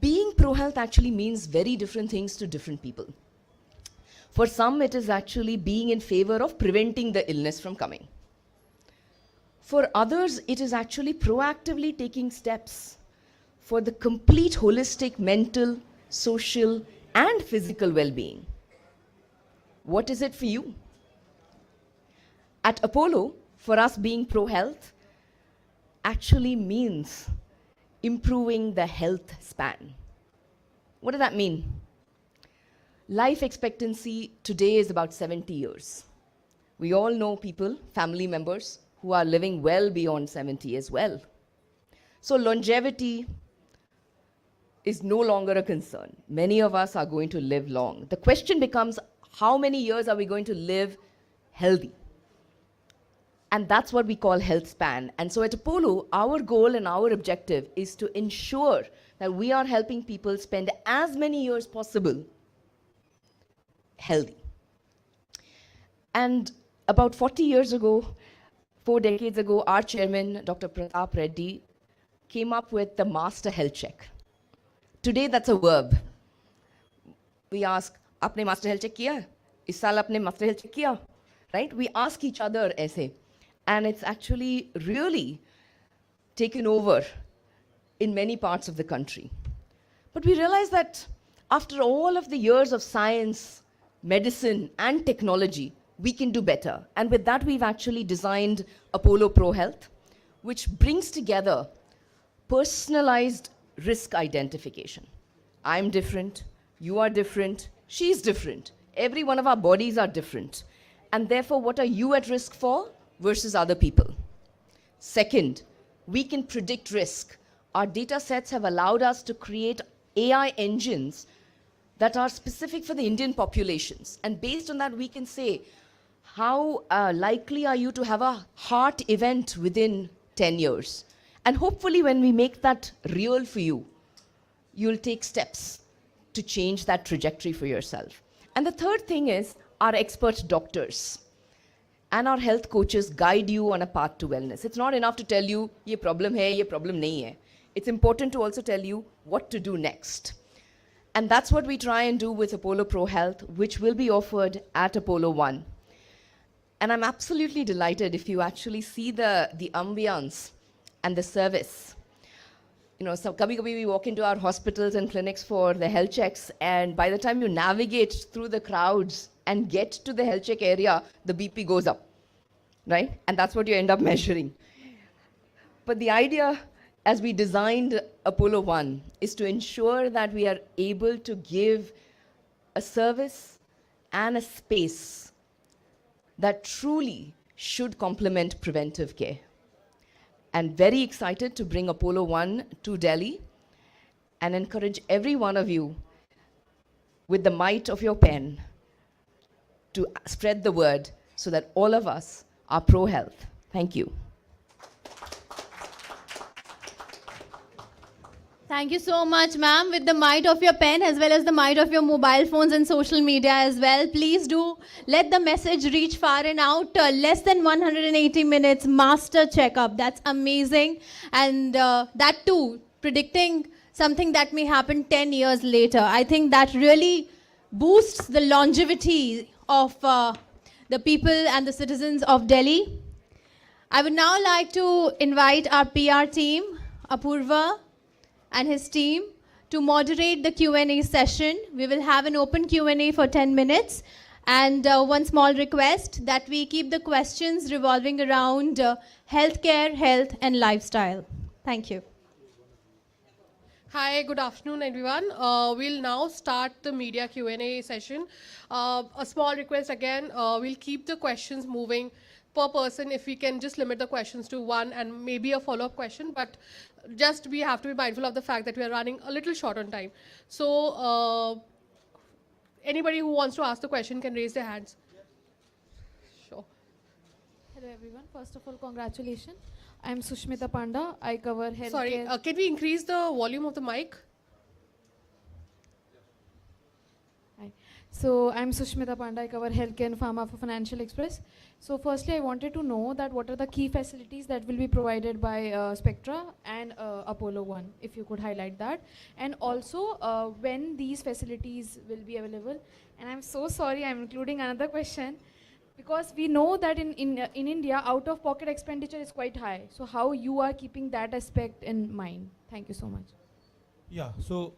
Being pro-health actually means very different things to different people. For some, it is actually being in favor of preventing the illness from coming. For others, it is actually proactively taking steps for the complete holistic mental, social, and physical well-being. What is it for you? At Apollo, for us, being pro-health actually means improving the health span. What does that mean? Life expectancy today is about 70 years. We all know people, family members, who are living well beyond 70 as well. So longevity is no longer a concern. Many of us are going to live long. The question becomes, how many years are we going to live healthy? And that's what we call health span. And so at Apollo, our goal and our objective is to ensure that we are helping people spend as many years possible healthy. And about 40 years ago, 4 decades ago, our chairman, Dr. Pratap Reddy, came up with the master health check. Today, that's a verb. We ask, "Aapne master health check kiya? Is saal aapne master health check kiya?" Right? We ask each other aise. And it's actually really taken over in many parts of the country. But we realize that after all of the years of science, medicine, and technology, we can do better. And with that, we've actually designed Apollo Pro Health, which brings together personalized risk identification. I'm different, you are different, she's different. Every one of our bodies are different. And therefore, what are you at risk for versus other people? Second, we can predict risk. Our data sets have allowed us to create AI engines that are specific for the Indian populations. And based on that, we can say, how likely are you to have a heart event within 10 years? And hopefully when we make that real for you, you'll take steps to change that trajectory for yourself. And the third thing is our expert doctors and our health coaches guide you on a path to wellness. It's not enough to tell you, ye problem hai, ye problem nahi hai. It's important to also tell you what to do next. And that's what we try and do with Apollo Pro Health, which will be offered at Apollo 1. And I'm absolutely delighted if you actually see the ambience and the service. You know, so kabhi we walk into our hospitals and clinics for the health checks, and by the time you navigate through the crowds and get to the health check area, the BP goes up, right? And that's what you end up measuring. But the idea, as we designed Apollo 1, is to ensure that we are able to give a service and a space that truly should complement preventive care. And very excited to bring Apollo 1 to Delhi and encourage every one of you with the might of your pen to spread the word so that all of us are pro-health. Thank you. Thank you so much, ma'am. With the might of your pen as well as the might of your mobile phones and social media as well, please do let the message reach far and out. Less than 180 minutes, master checkup. That's amazing. And that too, predicting something that may happen 10 years later. I think that really boosts the longevity of the people and the citizens of Delhi. I would now like to invite our PR team, Apurva and his team, to moderate the Q&A session. We will have an open Q&A for 10 minutes. And one small request that we keep the questions revolving around healthcare, health, and lifestyle. Thank you. Hi, good afternoon, everyone. We'll now start the media Q&A session. A small request again, we'll keep the questions moving per person. If we can just limit the questions to one and maybe a follow-up question, but just we have to be mindful of the fact that we are running a little short on time. So anybody who wants to ask the question can raise their hands. Sure. Hello everyone. First of all, congratulations. I'm Sushmita Panda. I cover healthcare. Sorry, can we increase the volume of the mic? Hi. So I'm Sushmita Panda. I cover healthcare and pharma for Financial Express. So firstly, I wanted to know that what are the key facilities that will be provided by Spectra and Apollo 1, if you could highlight that. And also, when these facilities will be available. And I'm so sorry, I'm including another question. Because we know that in India, out-of-pocket expenditure is quite high. So how you are keeping that aspect in mind? Thank you so much. Yeah, so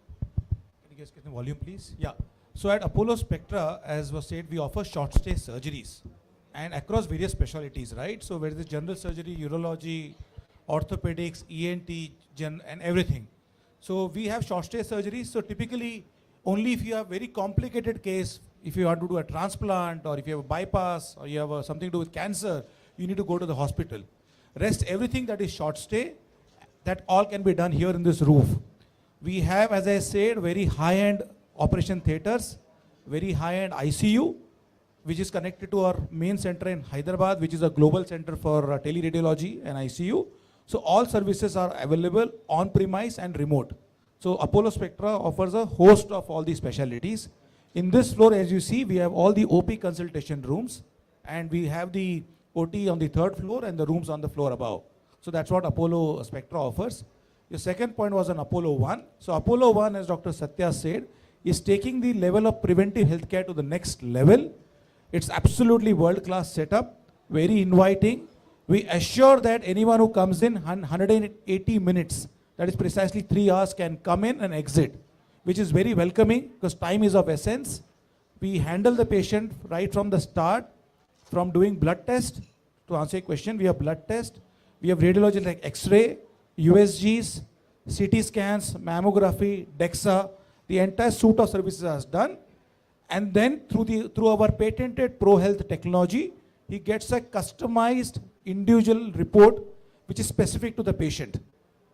can you guys get the volume, please? Yeah. So at Apollo Spectra, as was said, we offer short-stay surgeries and across various specialties, right? So whether it's general surgery, urology, orthopedics, ENT, and everything. So we have short-stay surgeries. So typically, only if you have very complicated case, if you want to do a transplant or if you have a bypass or you have something to do with cancer, you need to go to the hospital. Rest everything that is short stay, that all can be done here in this roof. We have, as I said, very high-end operation theaters, very high-end ICU, which is connected to our main center in Hyderabad, which is a global center for teleradiology and ICU. So all services are available on premise and remote. So Apollo Spectra offers a host of all these specialties. In this floor, as you see, we have all the OP consultation rooms, and we have the OT on the third floor and the rooms on the floor above. So that's what Apollo Spectra offers. Your second point was on Apollo 1. So Apollo 1, as Dr. Satya said, is taking the level of preventive healthcare to the next level. It's absolutely world-class setup, very inviting. We assure that anyone who comes in 180 minutes, that is precisely 3 hours, can come in and exit, which is very welcoming because time is of essence. We handle the patient right from the start, from doing blood test. To answer your question, we have blood test, we have radiology like X-ray, USGs, CT scans, mammography, DEXA. The entire suite of services is done. And then through our patented ProHealth technology, he gets a customized individual report which is specific to the patient,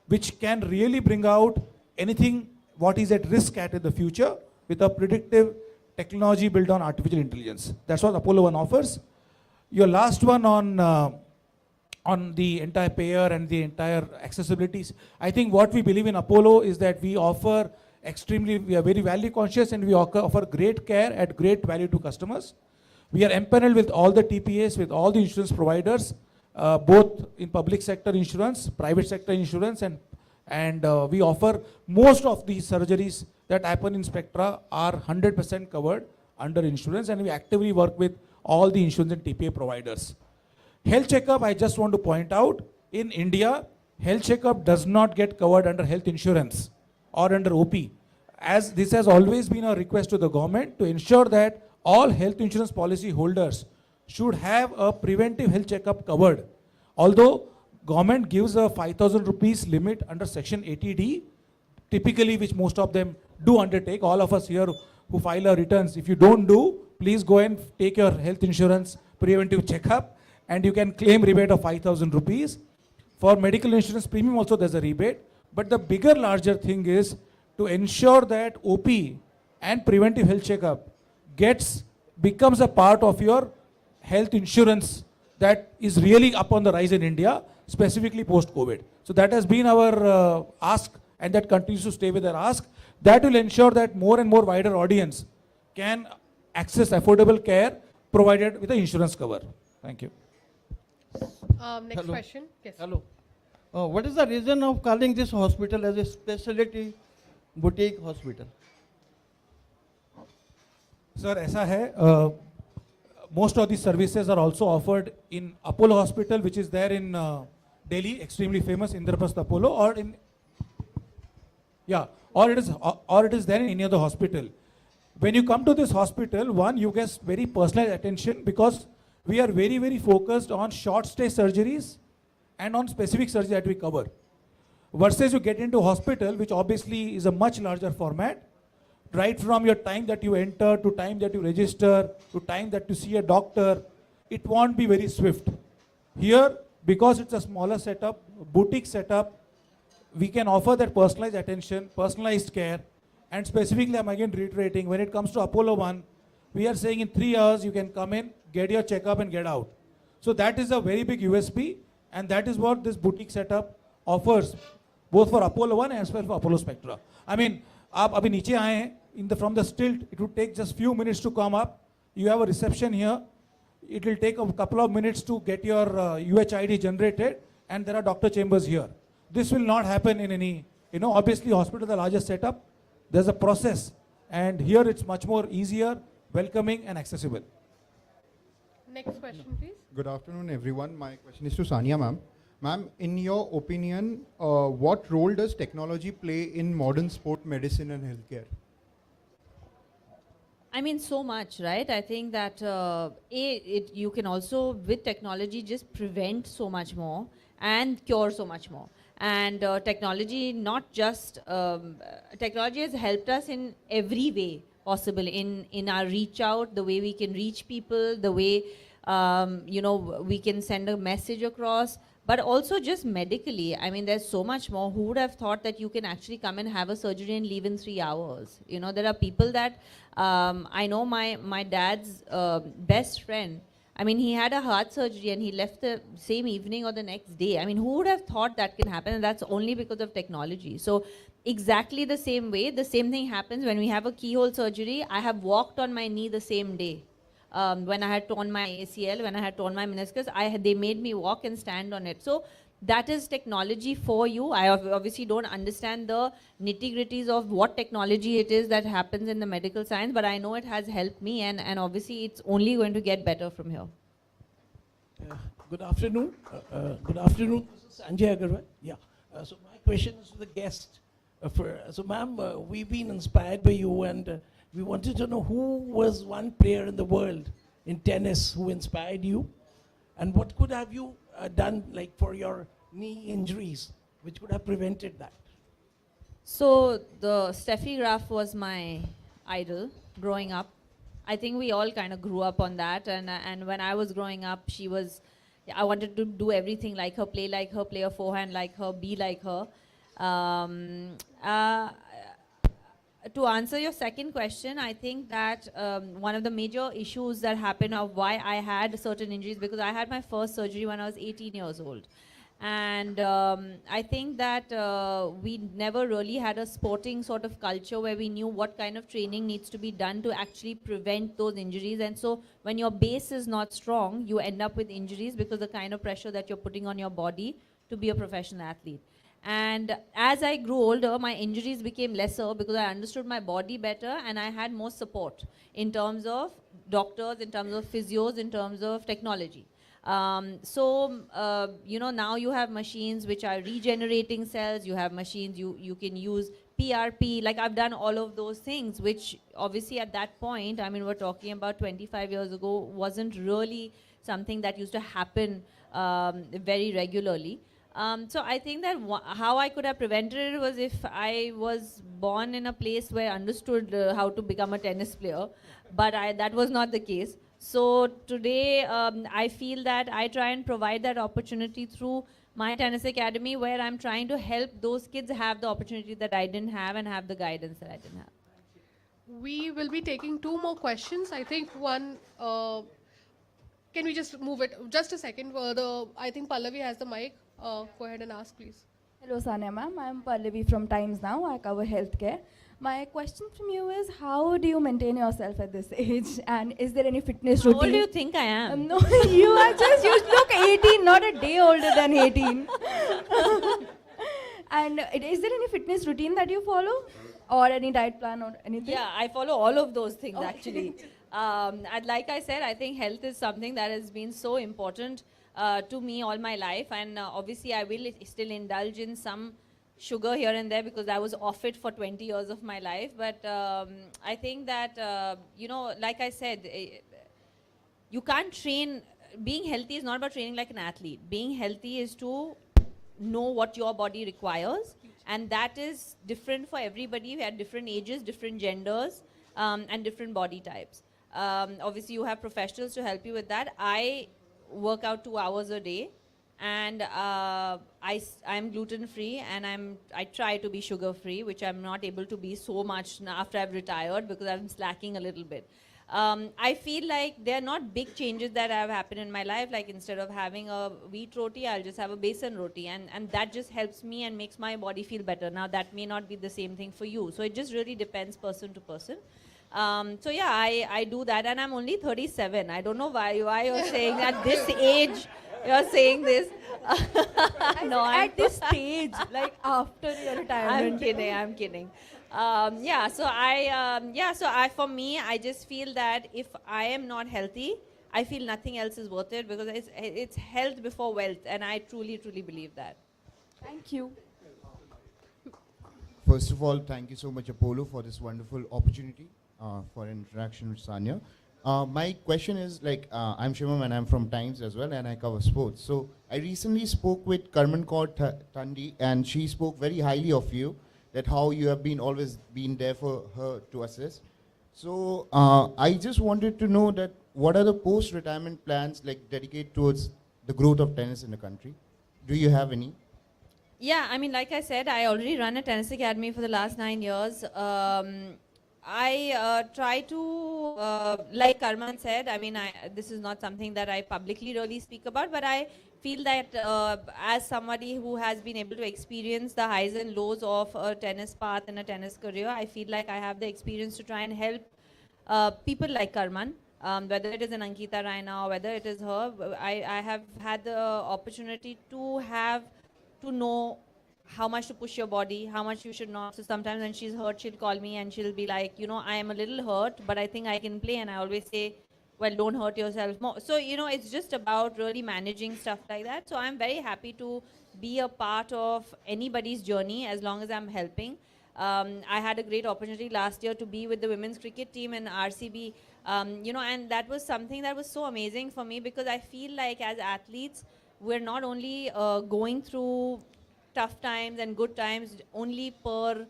which can really bring out anything what is at risk at in the future with a predictive technology built on artificial intelligence. That's what Apollo 1 offers. Your last one on on the entire payer and the entire accessibilities. I think what we believe in Apollo is that we offer we are very value conscious, and we offer great care at great value to customers. We are empaneled with all the TPAs, with all the insurance providers, both in public sector insurance, private sector insurance, and we offer most of the surgeries that happen in Spectra are 100% covered under insurance, and we actively work with all the insurance and TPA providers. Health checkup, I just want to point out, in India, health checkup does not get covered under health insurance or under OP. As this has always been a request to the government to ensure that all health insurance policy holders should have a preventive health checkup covered. Although government gives a 5,000 rupees limit under section 80D, typically which most of them do undertake, all of us here who file our returns, if you don't do, please go and take your health insurance preventive checkup, and you can claim rebate of 5,000 rupees. For medical insurance premium also there's a rebate, but the bigger larger thing is to ensure that OP and preventive health checkup becomes a part of your health insurance that is really up on the rise in India, specifically post-COVID. So that has been our ask, and that continues to stay with our ask. That will ensure that more and more wider audience can access affordable care provided with the insurance cover. Thank you. Next Hello. question. Yes. Hello. What is the reason of calling this hospital as a specialty boutique hospital? Sir, ऐसा है, most of these services are also offered in Apollo Hospital, which is there in Delhi, extremely famous, Indraprastha Apollo, or it is there in any other hospital. When you come to this hospital, one, you get very personalized attention, because we are very, very focused on short stay surgeries and on specific surgery that we cover. Versus you get into hospital, which obviously is a much larger format, right from your time that you enter to time that you register to time that you see a doctor, it won't be very swift. Here, because it's a smaller setup, boutique setup, we can offer that personalized attention, personalized care, and specifically, I'm again reiterating, when it comes to Apollo 1, we are saying in 3 hours you can come in, get your checkup and get out. So that is a very big USP, and that is what this boutique setup offers, both for Apollo 1 as well for Apollo Spectra. I mean, आप अभी नीचे आए हैं, from the stilt, it would take just few minutes to come up. You have a reception here. It will take a couple of minutes to get your UHID generated, and there are doctor chambers here. This will not happen in any, obviously hospital is the largest setup. There's a process, and here it's much more easier, welcoming and accessible. Next question, please. Good afternoon, everyone. My question is to Sania, ma'am. Ma'am, in your opinion, what role does technology play in modern sport medicine and healthcare? I mean, so much, right? I think that you can also, with technology, just prevent so much more and cure so much more. And technology, not just, technology has helped us in every way possible, in our reach out, the way we can reach people, the way, we can send a message across, but also just medically. I mean, there's so much more. Who would have thought that you can actually come and have a surgery and leave in 3 hours? There are people that, I know my dad's best friend, I mean, he had a heart surgery and he left the same evening or the next day. I mean, who would have thought that can happen? And that's only because of technology. So exactly the same way, the same thing happens when we have a keyhole surgery. I have walked on my knee the same day. When I had torn my ACL, when I had torn my meniscus, they made me walk and stand on it. So that is technology for you. I obviously don't understand the nitty-gritties of what technology it is that happens in the medical science, but I know it has helped me, and obviously it's only going to get better from here. Good afternoon. Good afternoon, this is Sanjay Agarwal. Yeah. So my question is to the guest. So ma'am, we've been inspired by you, and we wanted to know who was one player in the world in tennis who inspired you, and what could have you done, like for your knee injuries, which could have prevented that? So the Steffi Graf was my idol growing up. I think we all kind of grew up on that, and when I was growing up, I wanted to do everything like her, play a forehand like her, be like her. to answer your second question, I think that one of the major issues that happened of why I had certain injuries, because I had my first surgery when I was 18 years old. And I think that we never really had a sporting sort of culture where we knew what kind of training needs to be done to actually prevent those injuries. And so when your base is not strong, you end up with injuries because the kind of pressure that you're putting on your body to be a professional athlete. And as I grew older, my injuries became lesser because I understood my body better and I had more support in terms of doctors, in terms of physios, in terms of technology. You know, now you have machines which are regenerating cells, you have machines, you can use PRP, like I've done all of those things, which obviously at that point, I mean, we're talking about 25 years ago, wasn't really something that used to happen very regularly. So I think that how I could have prevented it was if I was born in a place where I understood how to become a tennis player, but that was not the case. So today I feel that I try and provide that opportunity through my tennis academy, where I'm trying to help those kids have the opportunity that I didn't have and have the guidance that I didn't have. We will be taking 2 more questions. I think one, can we just move it? Just a second. I think Pallavi has the mic. Go ahead and ask, please. Hello, Sania ma'am. I'm Pallavi from Times Now. I cover healthcare. My question from you is, how do you maintain yourself at this age? And is there any fitness How routine? old do you think I am? No, you look 18, not a day older than 18. And is there any fitness routine that you follow? Or any diet plan or anything? Yeah, I follow all of those things actually. And like I said, I think health is something that has been so important to me all my life, and obviously I will still indulge in some sugar here and there because I was off it for 20 years of my life. But I think that, you know, like I said, you can't train. Being healthy is not about training like an athlete. Being healthy is to know what your body requires, and that is different for everybody. We have different ages, different genders, and different body types. Obviously you have professionals to help you with that. I work out 2 hours a day, and I'm gluten free, and I try to be sugar free, which I'm not able to be so much after I've retired because I'm slacking a little bit. I feel like there are not big changes that have happened in my life. Like instead of having a wheat roti, I'll just have a besan roti, and that just helps me and makes my body feel better. Now that may not be the same thing for you, so it just really depends person to person. So yeah, I do that, and I'm only 37. I don't know why you're saying at this age you're saying this. No, At this stage, like after your retirement. I'm kidding. For me, I just feel that if I am not healthy, I feel nothing else is worth it, because it's health before wealth, and I truly, truly believe that. Thank you. First of all, thank you so much, Apollo, for this wonderful opportunity for interaction with Sania. My question is, like, I'm Shivam and I'm from Times as well, and I cover sports. So I recently spoke with Karman Kaur Thandi, and she spoke very highly of you, that how you have always been there for her to assist. So I just wanted to know that what are the post-retirement plans, like, dedicated towards the growth of tennis in the country? Do you have any? Yeah, I mean, like I said, I already run a tennis academy for the last 9 years. I try to, like Karman said, I mean, this is not something that I publicly really speak about, but I feel that as somebody who has been able to experience the highs and lows of a tennis path and a tennis career, I feel like I have the experience to try and help people like Karman, whether it is an Ankita Raina or whether it is her. I have had the opportunity to know how much to push your body, how much you should not. So sometimes when she's hurt, she'll call me and she'll be like, you know, I am a little hurt, but I think I can play. And I always say, well, don't hurt yourself more. So, you know, it's just about really managing stuff like that. So I'm very happy to be a part of anybody's journey as long as I'm helping. I had a great opportunity last year to be with the women's cricket team in RCB, you know, and that was something that was so amazing for me, because I feel like as athletes, we're not only going through tough times and good times only per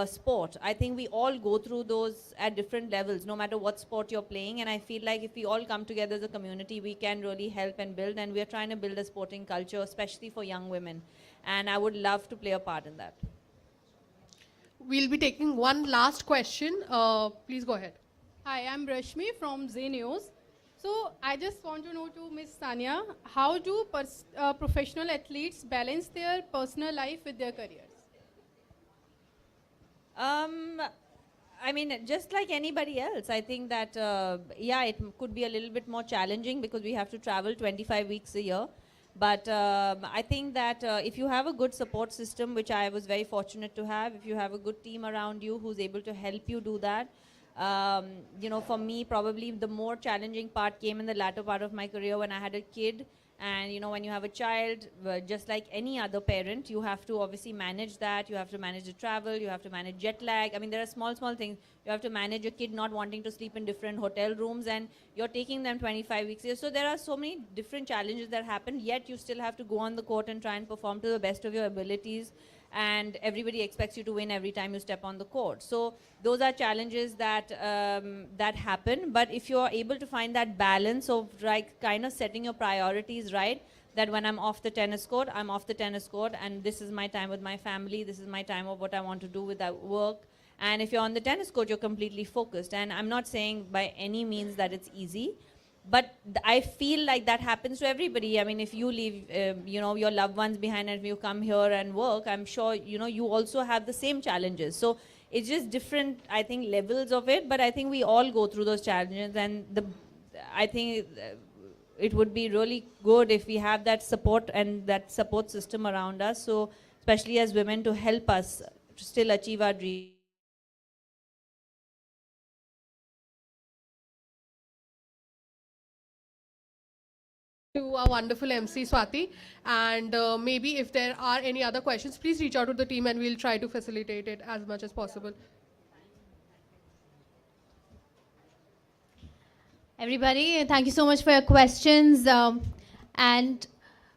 sport. I think we all go through those at different levels, no matter what sport you're playing. And I feel like if we all come together as a community, we can really help and build. And we're trying to build a sporting culture, especially for young women. And I would love to play a part in that. we'll be taking one last question. Please go ahead. Hi, I'm Rashmi from Z News. So I just want to know to Ms. Sania, how do professional athletes balance their personal life with their careers? I mean, just like anybody else, I think that, yeah, it could be a little bit more challenging because we have to travel 25 weeks a year. But I think that if you have a good support system, which I was very fortunate to have, if you have a good team around you who's able to help you do that, you know, for me, probably the more challenging part came in the latter part of my career when I had a kid. And, you know, when you have a child, just like any other parent, you have to obviously manage that. You have to manage the travel. You have to manage jet lag. I mean, there are small things. You have to manage a kid not wanting to sleep in different hotel rooms, and you're taking them 25 weeks a year. So there are so many different challenges that happen, yet you still have to go on the court and try and perform to the best of your abilities. And everybody expects you to win every time you step on the court. So those are challenges that that happen. But if you're able to find that balance of like kind of setting your priorities right, that when I'm off the tennis court, I'm off the tennis court, and this is my time with my family, this is my time of what I want to do with that work. And if you're on the tennis court, you're completely focused. And I'm not saying by any means that it's easy, but I feel like that happens to everybody. I mean, if you leave, you know, your loved ones behind and if you come here and work, I'm sure, you know, you also have the same challenges. So it's just different, I think, levels of it. But I think we all go through those challenges. And I think it would be really good if we have that support and that support system around us. So especially as women, to help us to still achieve our dreams. To our wonderful MC Swati, and maybe if there are any other questions, please reach out to the team and we'll try to facilitate it as much as possible. Everybody, thank you so much for your questions. And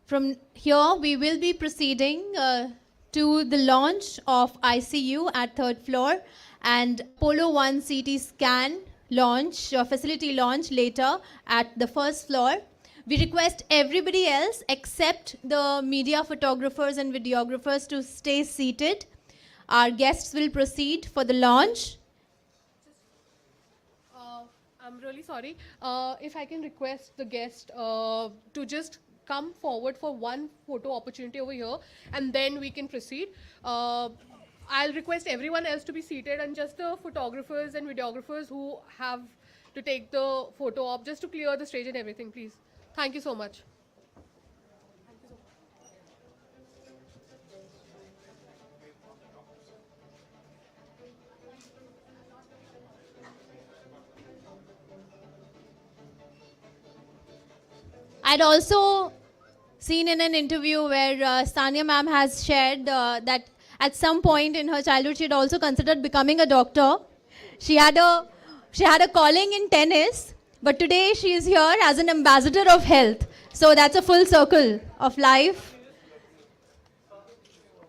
from here, we will be proceeding to the launch of ICU at 3rd floor and Apollo 1 CT scan launch, facility launch later at the 1st floor. We request everybody else except the media photographers and videographers to stay seated. Our guests will proceed for the launch. I'm really sorry. If I can request the guest to just come forward for one photo opportunity over here, and then we can proceed. I'll request everyone else to be seated, and just the photographers and videographers who have to take the photo op, just to clear the stage and everything, please. Thank you so much. I'd also seen in an interview where Sania ma'am has shared that at some point in her childhood she had also considered becoming a doctor. She had a calling in tennis, but today she is here as an ambassador of health. So that's a full circle of life.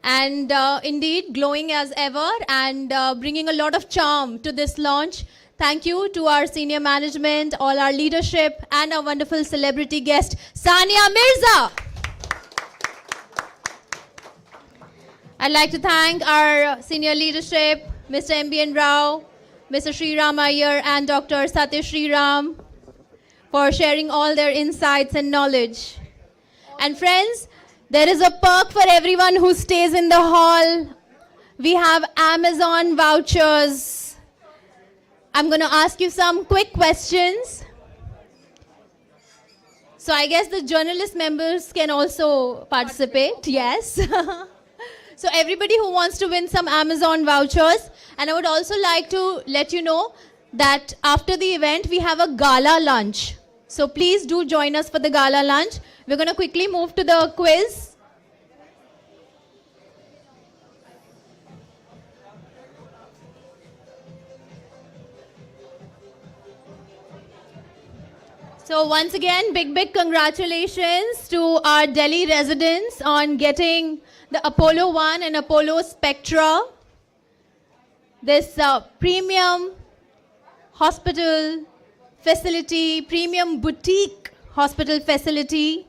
And indeed, glowing as ever and bringing a lot of charm to this launch. Thank you to our senior management, all our leadership, and our wonderful celebrity guest, Sania Mirza. I'd like to thank our senior leadership, Mr. M.B.N. Rao, Mr. Sriram Iyer, and Dr. Satya Sriram for sharing all their insights and knowledge. And friends, there is a perk for everyone who stays in the hall. We have Amazon vouchers. I'm going to ask you some quick questions. So I guess the journalist members can also participate. Yes. So everybody who wants to win some Amazon vouchers. And I would also like to let you know that after the event, we have a gala lunch. So please do join us for the gala lunch. We're going to quickly move to the quiz. So once again, big congratulations to our Delhi residents on getting the Apollo 1 and Apollo Spectra. This premium hospital facility, premium boutique hospital facility.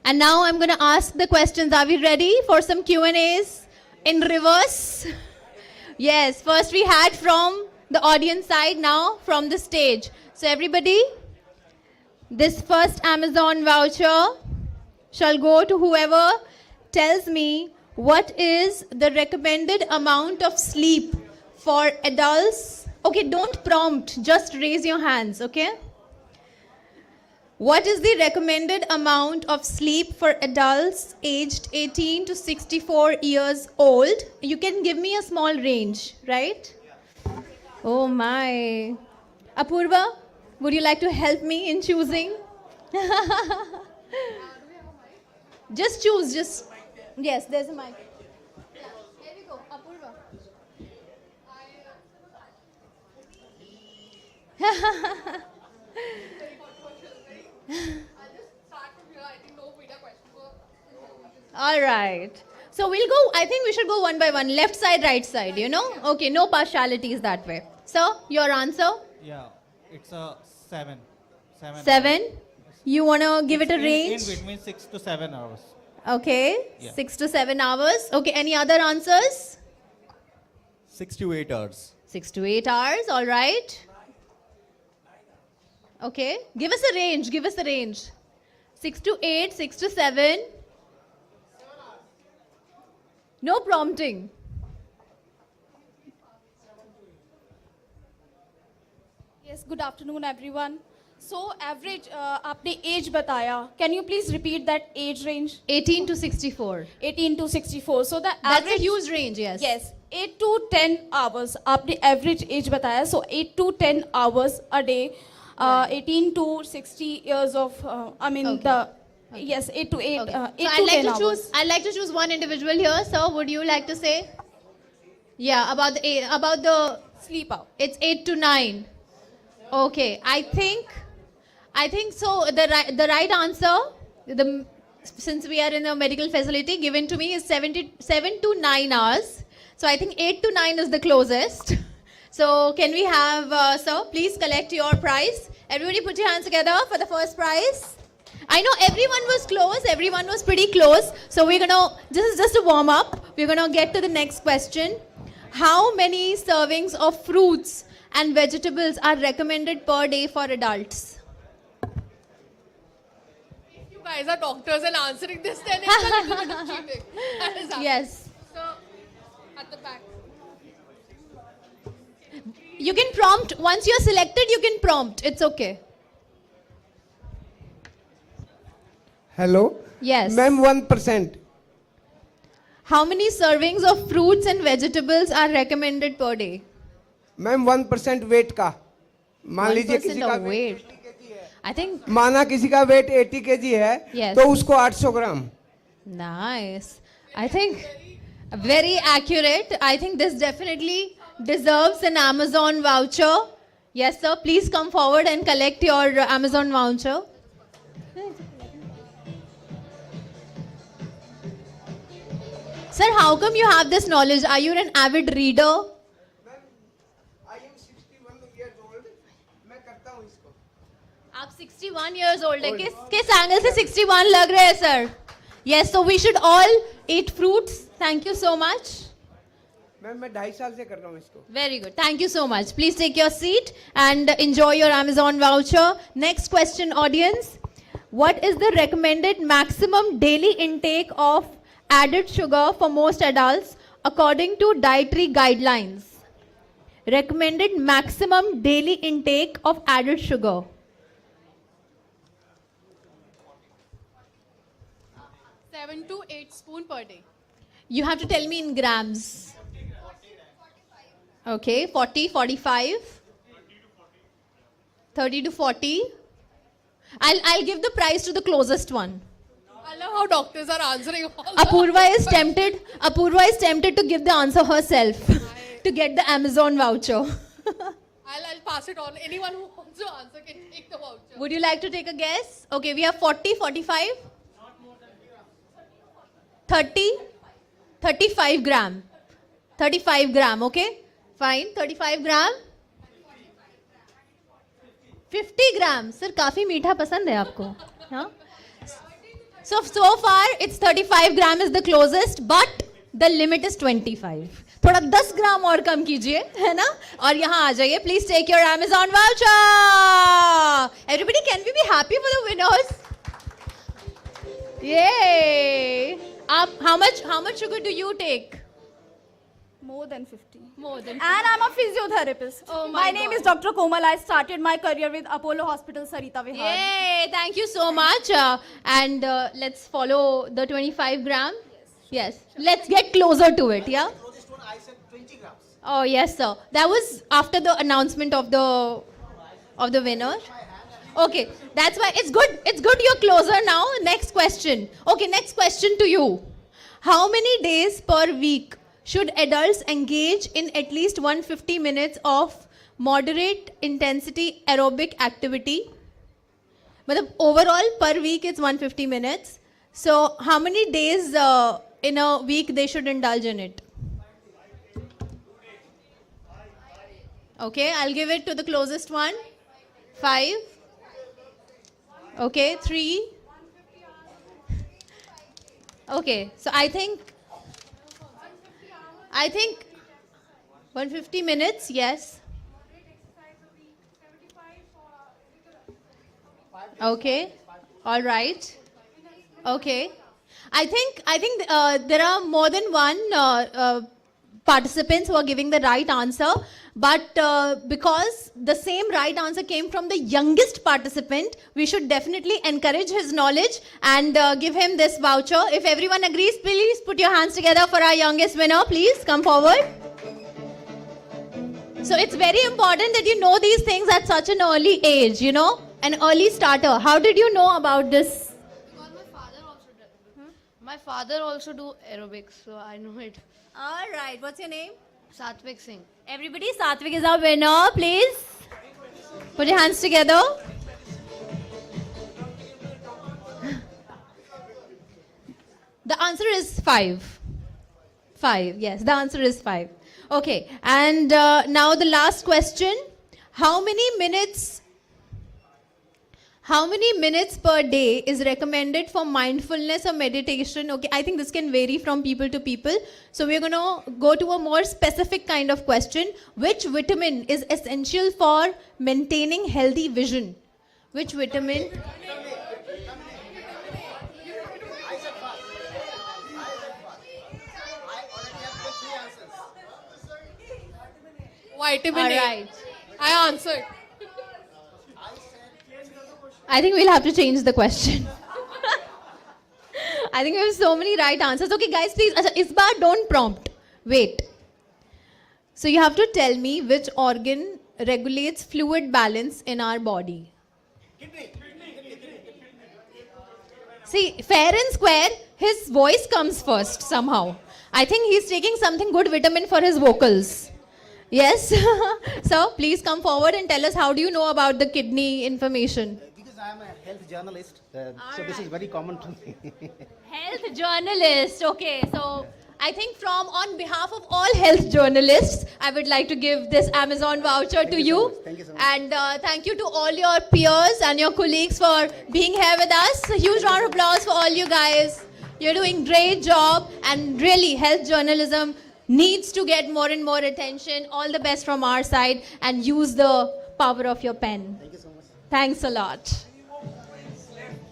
And now I'm going to ask the questions. Are we ready for some Q&As? in reverse. Yes, first we had from the audience side, now from the stage. So everybody, this first Amazon voucher shall go to whoever tells me what is the recommended amount of sleep for adults. Okay, don't prompt, just raise your hands, okay? What is the recommended amount of sleep for adults aged 18 to 64 years old? You can give me a small range, right? Oh my. Apurva, would you like to help me in choosing? Just choose, just. Yes, there's a mic. Here we go, Apurva. All right. So we'll go, I think we should go one by one. Left side, right side, you know? Okay, no partialities that way. So, your answer? Yeah, it's a 7. 7. You want to give it a range? In between 6 to 7 hours. Okay, Yeah. 6 to 7 hours. Okay, any other answers? 6 to 8 hours. 6 to 8 hours, all right. Okay, give us a range, give us a range. 6 to 8, 6 to 7. No prompting. Yes, good afternoon everyone. So average आपने age बताया. Can you please repeat that age range? 18 to 64. 18 to 64. So the That's average a huge range, yes. Yes, 8 to 10 hours. आपने average age बताया. So 8 to 10 hours a day. 18 to 60 years of I mean Okay. the yes 8 to 8 Okay. 8 So to 10 hours. I'd like to choose one individual here. Sir, would you like to say? Yeah, about the Sleep out. It's 8 to 9. Okay, I think so. The right answer, since we are in a medical facility, given to me is 7 to 9 hours. So I think 8 to 9 is the closest. So can we have, sir, please collect your prize. Everybody put your hands together for the first prize. I know everyone was close. Everyone was pretty close. So this is just a warm up. We're going to get to the next question. How many servings of fruits and vegetables are recommended per day for adults? If you guys are doctors and answering this, then it's a little bit of cheating. That is happening. Yes. So, at the back. You can prompt. Once you're selected, you can prompt. It's okay. Hello? Yes. Ma'am, 1%. How many servings of fruits and vegetables are recommended per day? Ma'am 1% weight का मान लीजिए 1% किसी का of weight. I think. माना किसी का wait 80 kg है Yes. तो उसको 800 ग्राम Nice. I think very accurate. I think this definitely deserves an Amazon voucher. Yes, sir. Please come forward and collect your Amazon voucher. Sir, how come you have this knowledge? Are you an avid reader? आप 61 years old है किस angle से 61 लग रहे हैं sir? Yes, so we should all eat fruits. Thank you so much. Ma'am मैं 2.5 साल से कर रहा हूँ इसको. Very good. Thank you so much. Please take your seat and enjoy your Amazon voucher. Next question, audience. What is the recommended maximum daily intake of added sugar for most adults according to dietary guidelines? Recommended maximum daily intake of added sugar. 7 to 8 spoon per day. You have to tell me in grams. Okay, 40, 45. 30 to 40. I'll give the prize to the closest one. I love how doctors are answering all Apurva is tempted to give the answer herself to get the Amazon voucher. I'll pass it on. Anyone who wants to answer can take the voucher. Would you like to take a guess? Okay, we have 40, 45. 30, 35 gram. 35 gram, okay? Fine, 35 gram. 50 gram. Sir, काफी मीठा पसंद है आपको. हाँ? So far, it's 35 gram is the closest, but The limit is 25. थोड़ा 10 ग्राम और कम कीजिए, है ना? और यहाँ आ जाइए. Please take your Amazon voucher. Everybody, can we be happy for the winners? Yay! How much sugar do you take? More than 50. More than 50. And I'm a physiotherapist. Oh my name is Dr. Komal. I started my career with Apollo Hospital, Sarita Vihar. Yay! Thank you so much. And let's follow the 25 gram. Yes. Let's get closer to it, yeah? I said 20 grams. Oh, yes, sir. That was after the announcement of the winner. Okay, that's why it's good. It's good you're closer now. Next question. Okay, next question to you. How many days per week should adults engage in at least 150 minutes of moderate intensity aerobic activity? But overall per week it's 150 minutes. So how many days in a week they should indulge in it? Okay, I'll give it to the closest one. 5. Okay, 3. Okay, so I think 150 minutes, yes. Okay, all right. Okay, I think there are more than one participants who are giving the right answer, but because the same right answer came from the youngest participant, we should definitely encourage his knowledge and give him this voucher. If everyone agrees, please put your hands together for our youngest winner. Please come forward. So it's very important that you know these things at such an early age, you know, an early starter. How did you know about this? Because my father also do aerobics, so I know it. All right, what's your name? Satvik Singh. Everybody, Satvik is our winner, please. Put your hands together. The answer is 5. 5, yes, the answer is 5. Okay, and now the last question. How many minutes per day is recommended for mindfulness or meditation? Okay, I think this can vary from people to people. So we're going to go to a more specific kind of question. Which vitamin is essential for maintaining healthy vision? Which vitamin? Vitamin All A. right. I answered. I think we'll have to change the question. I think we have so many right answers. Okay, guys, please, is bar don't prompt. Wait. So you have to tell me which organ regulates fluid balance in our body. See, fair and square, his voice comes first somehow. I think he's taking something good vitamin for his vocals. Yes? So please come forward and tell us, how do you know about the kidney information? Because I am a health journalist, so this is very common to me. Health journalist. Okay, so I think on behalf of all health journalists, I would like to give this Amazon voucher to you. Thank you so much. And thank you to all your peers and your colleagues for being here with us. A huge round of applause for all you guys. You're doing great job, and really health journalism needs to get more and more attention. All the best from our side, and use the power of your pen. Thank you so much. Thanks a lot.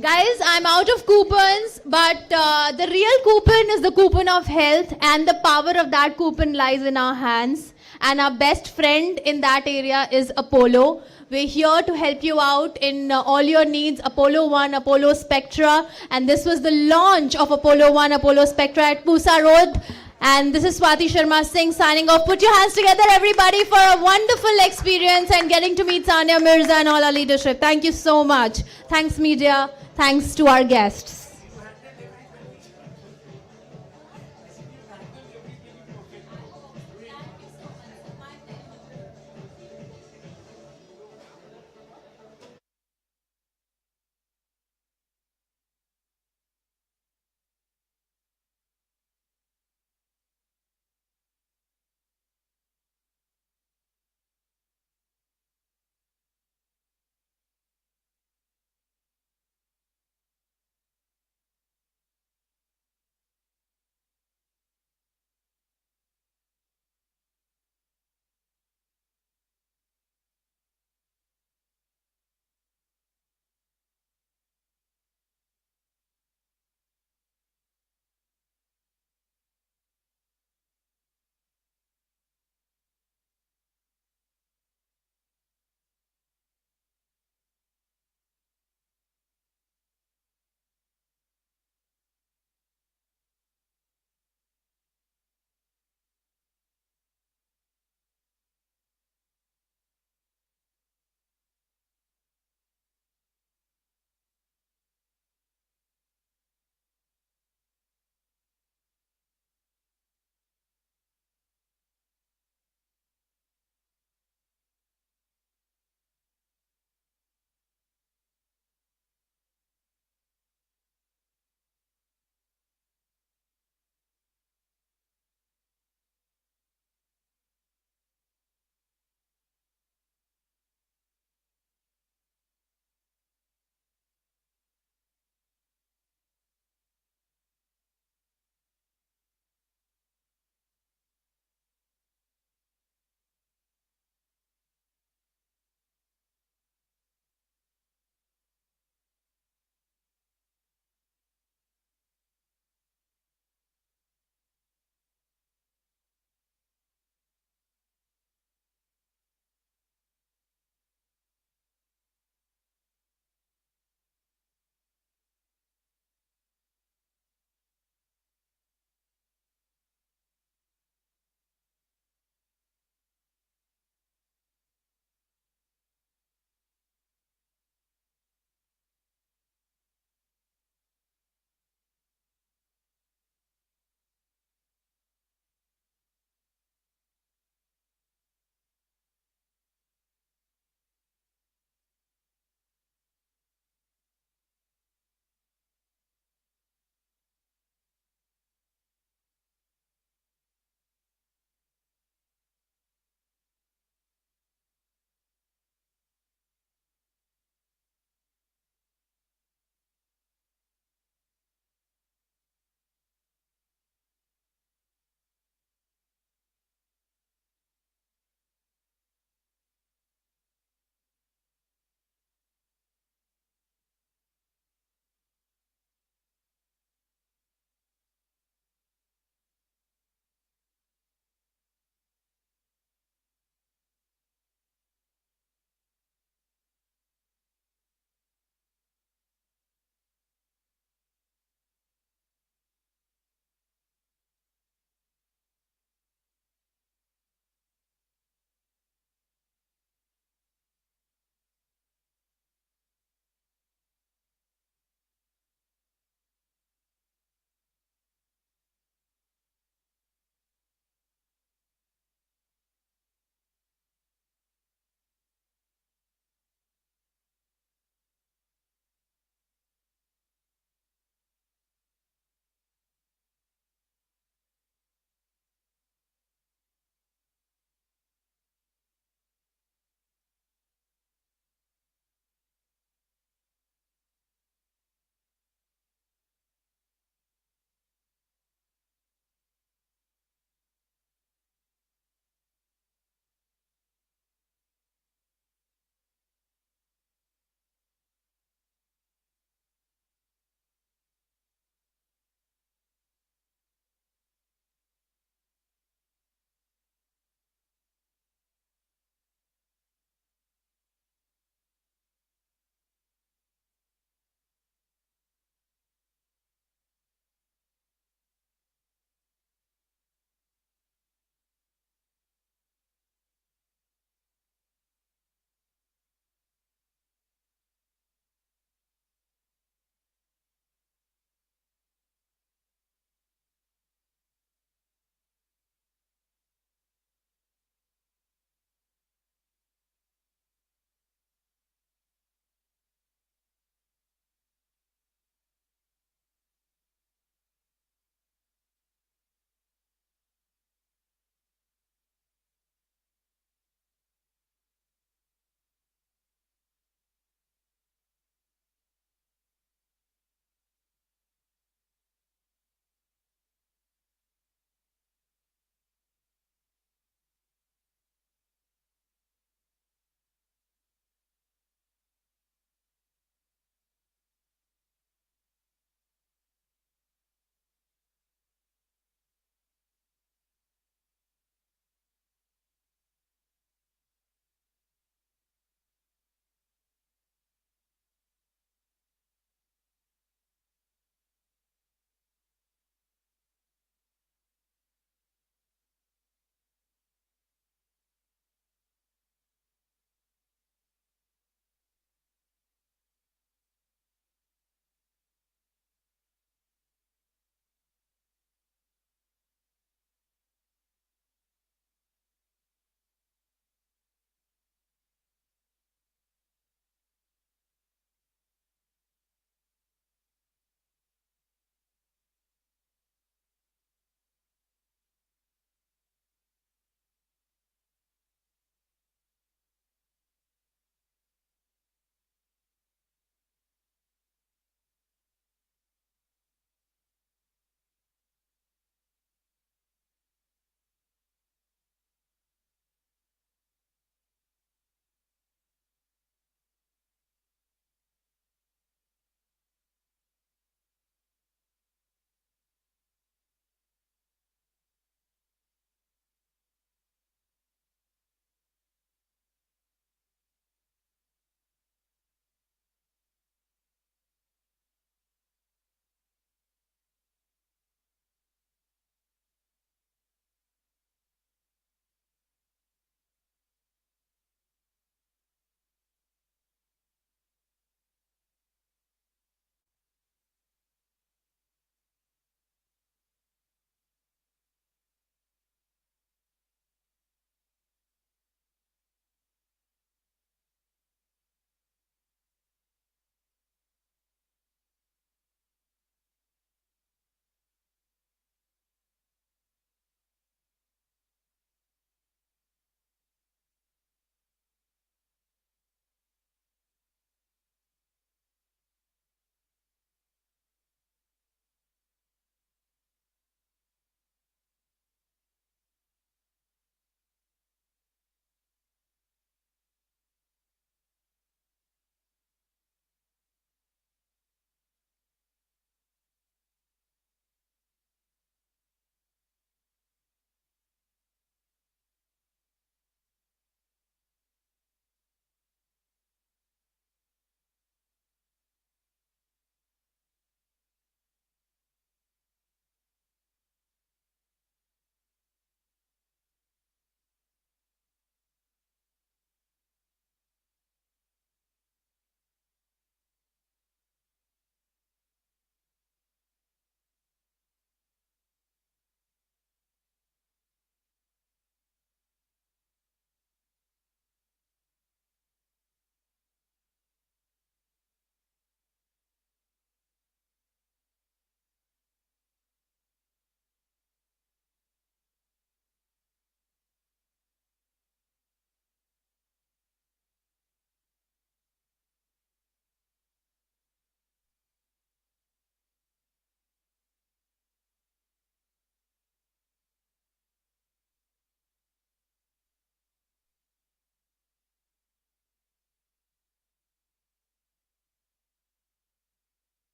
Guys, I'm out of coupons, but the real coupon is the coupon of health, and the power of that coupon lies in our hands. And our best friend in that area is Apollo. We're here to help you out in all your needs. Apollo 1, Apollo Spectra. And this was the launch of Apollo 1, Apollo Spectra at Pusa Road. And this is Swati Sharma Singh signing off. Put your hands together, everybody, for a wonderful experience and getting to meet Sania Mirza and all our leadership. Thank you so much. Thanks, media. Thanks to our guests.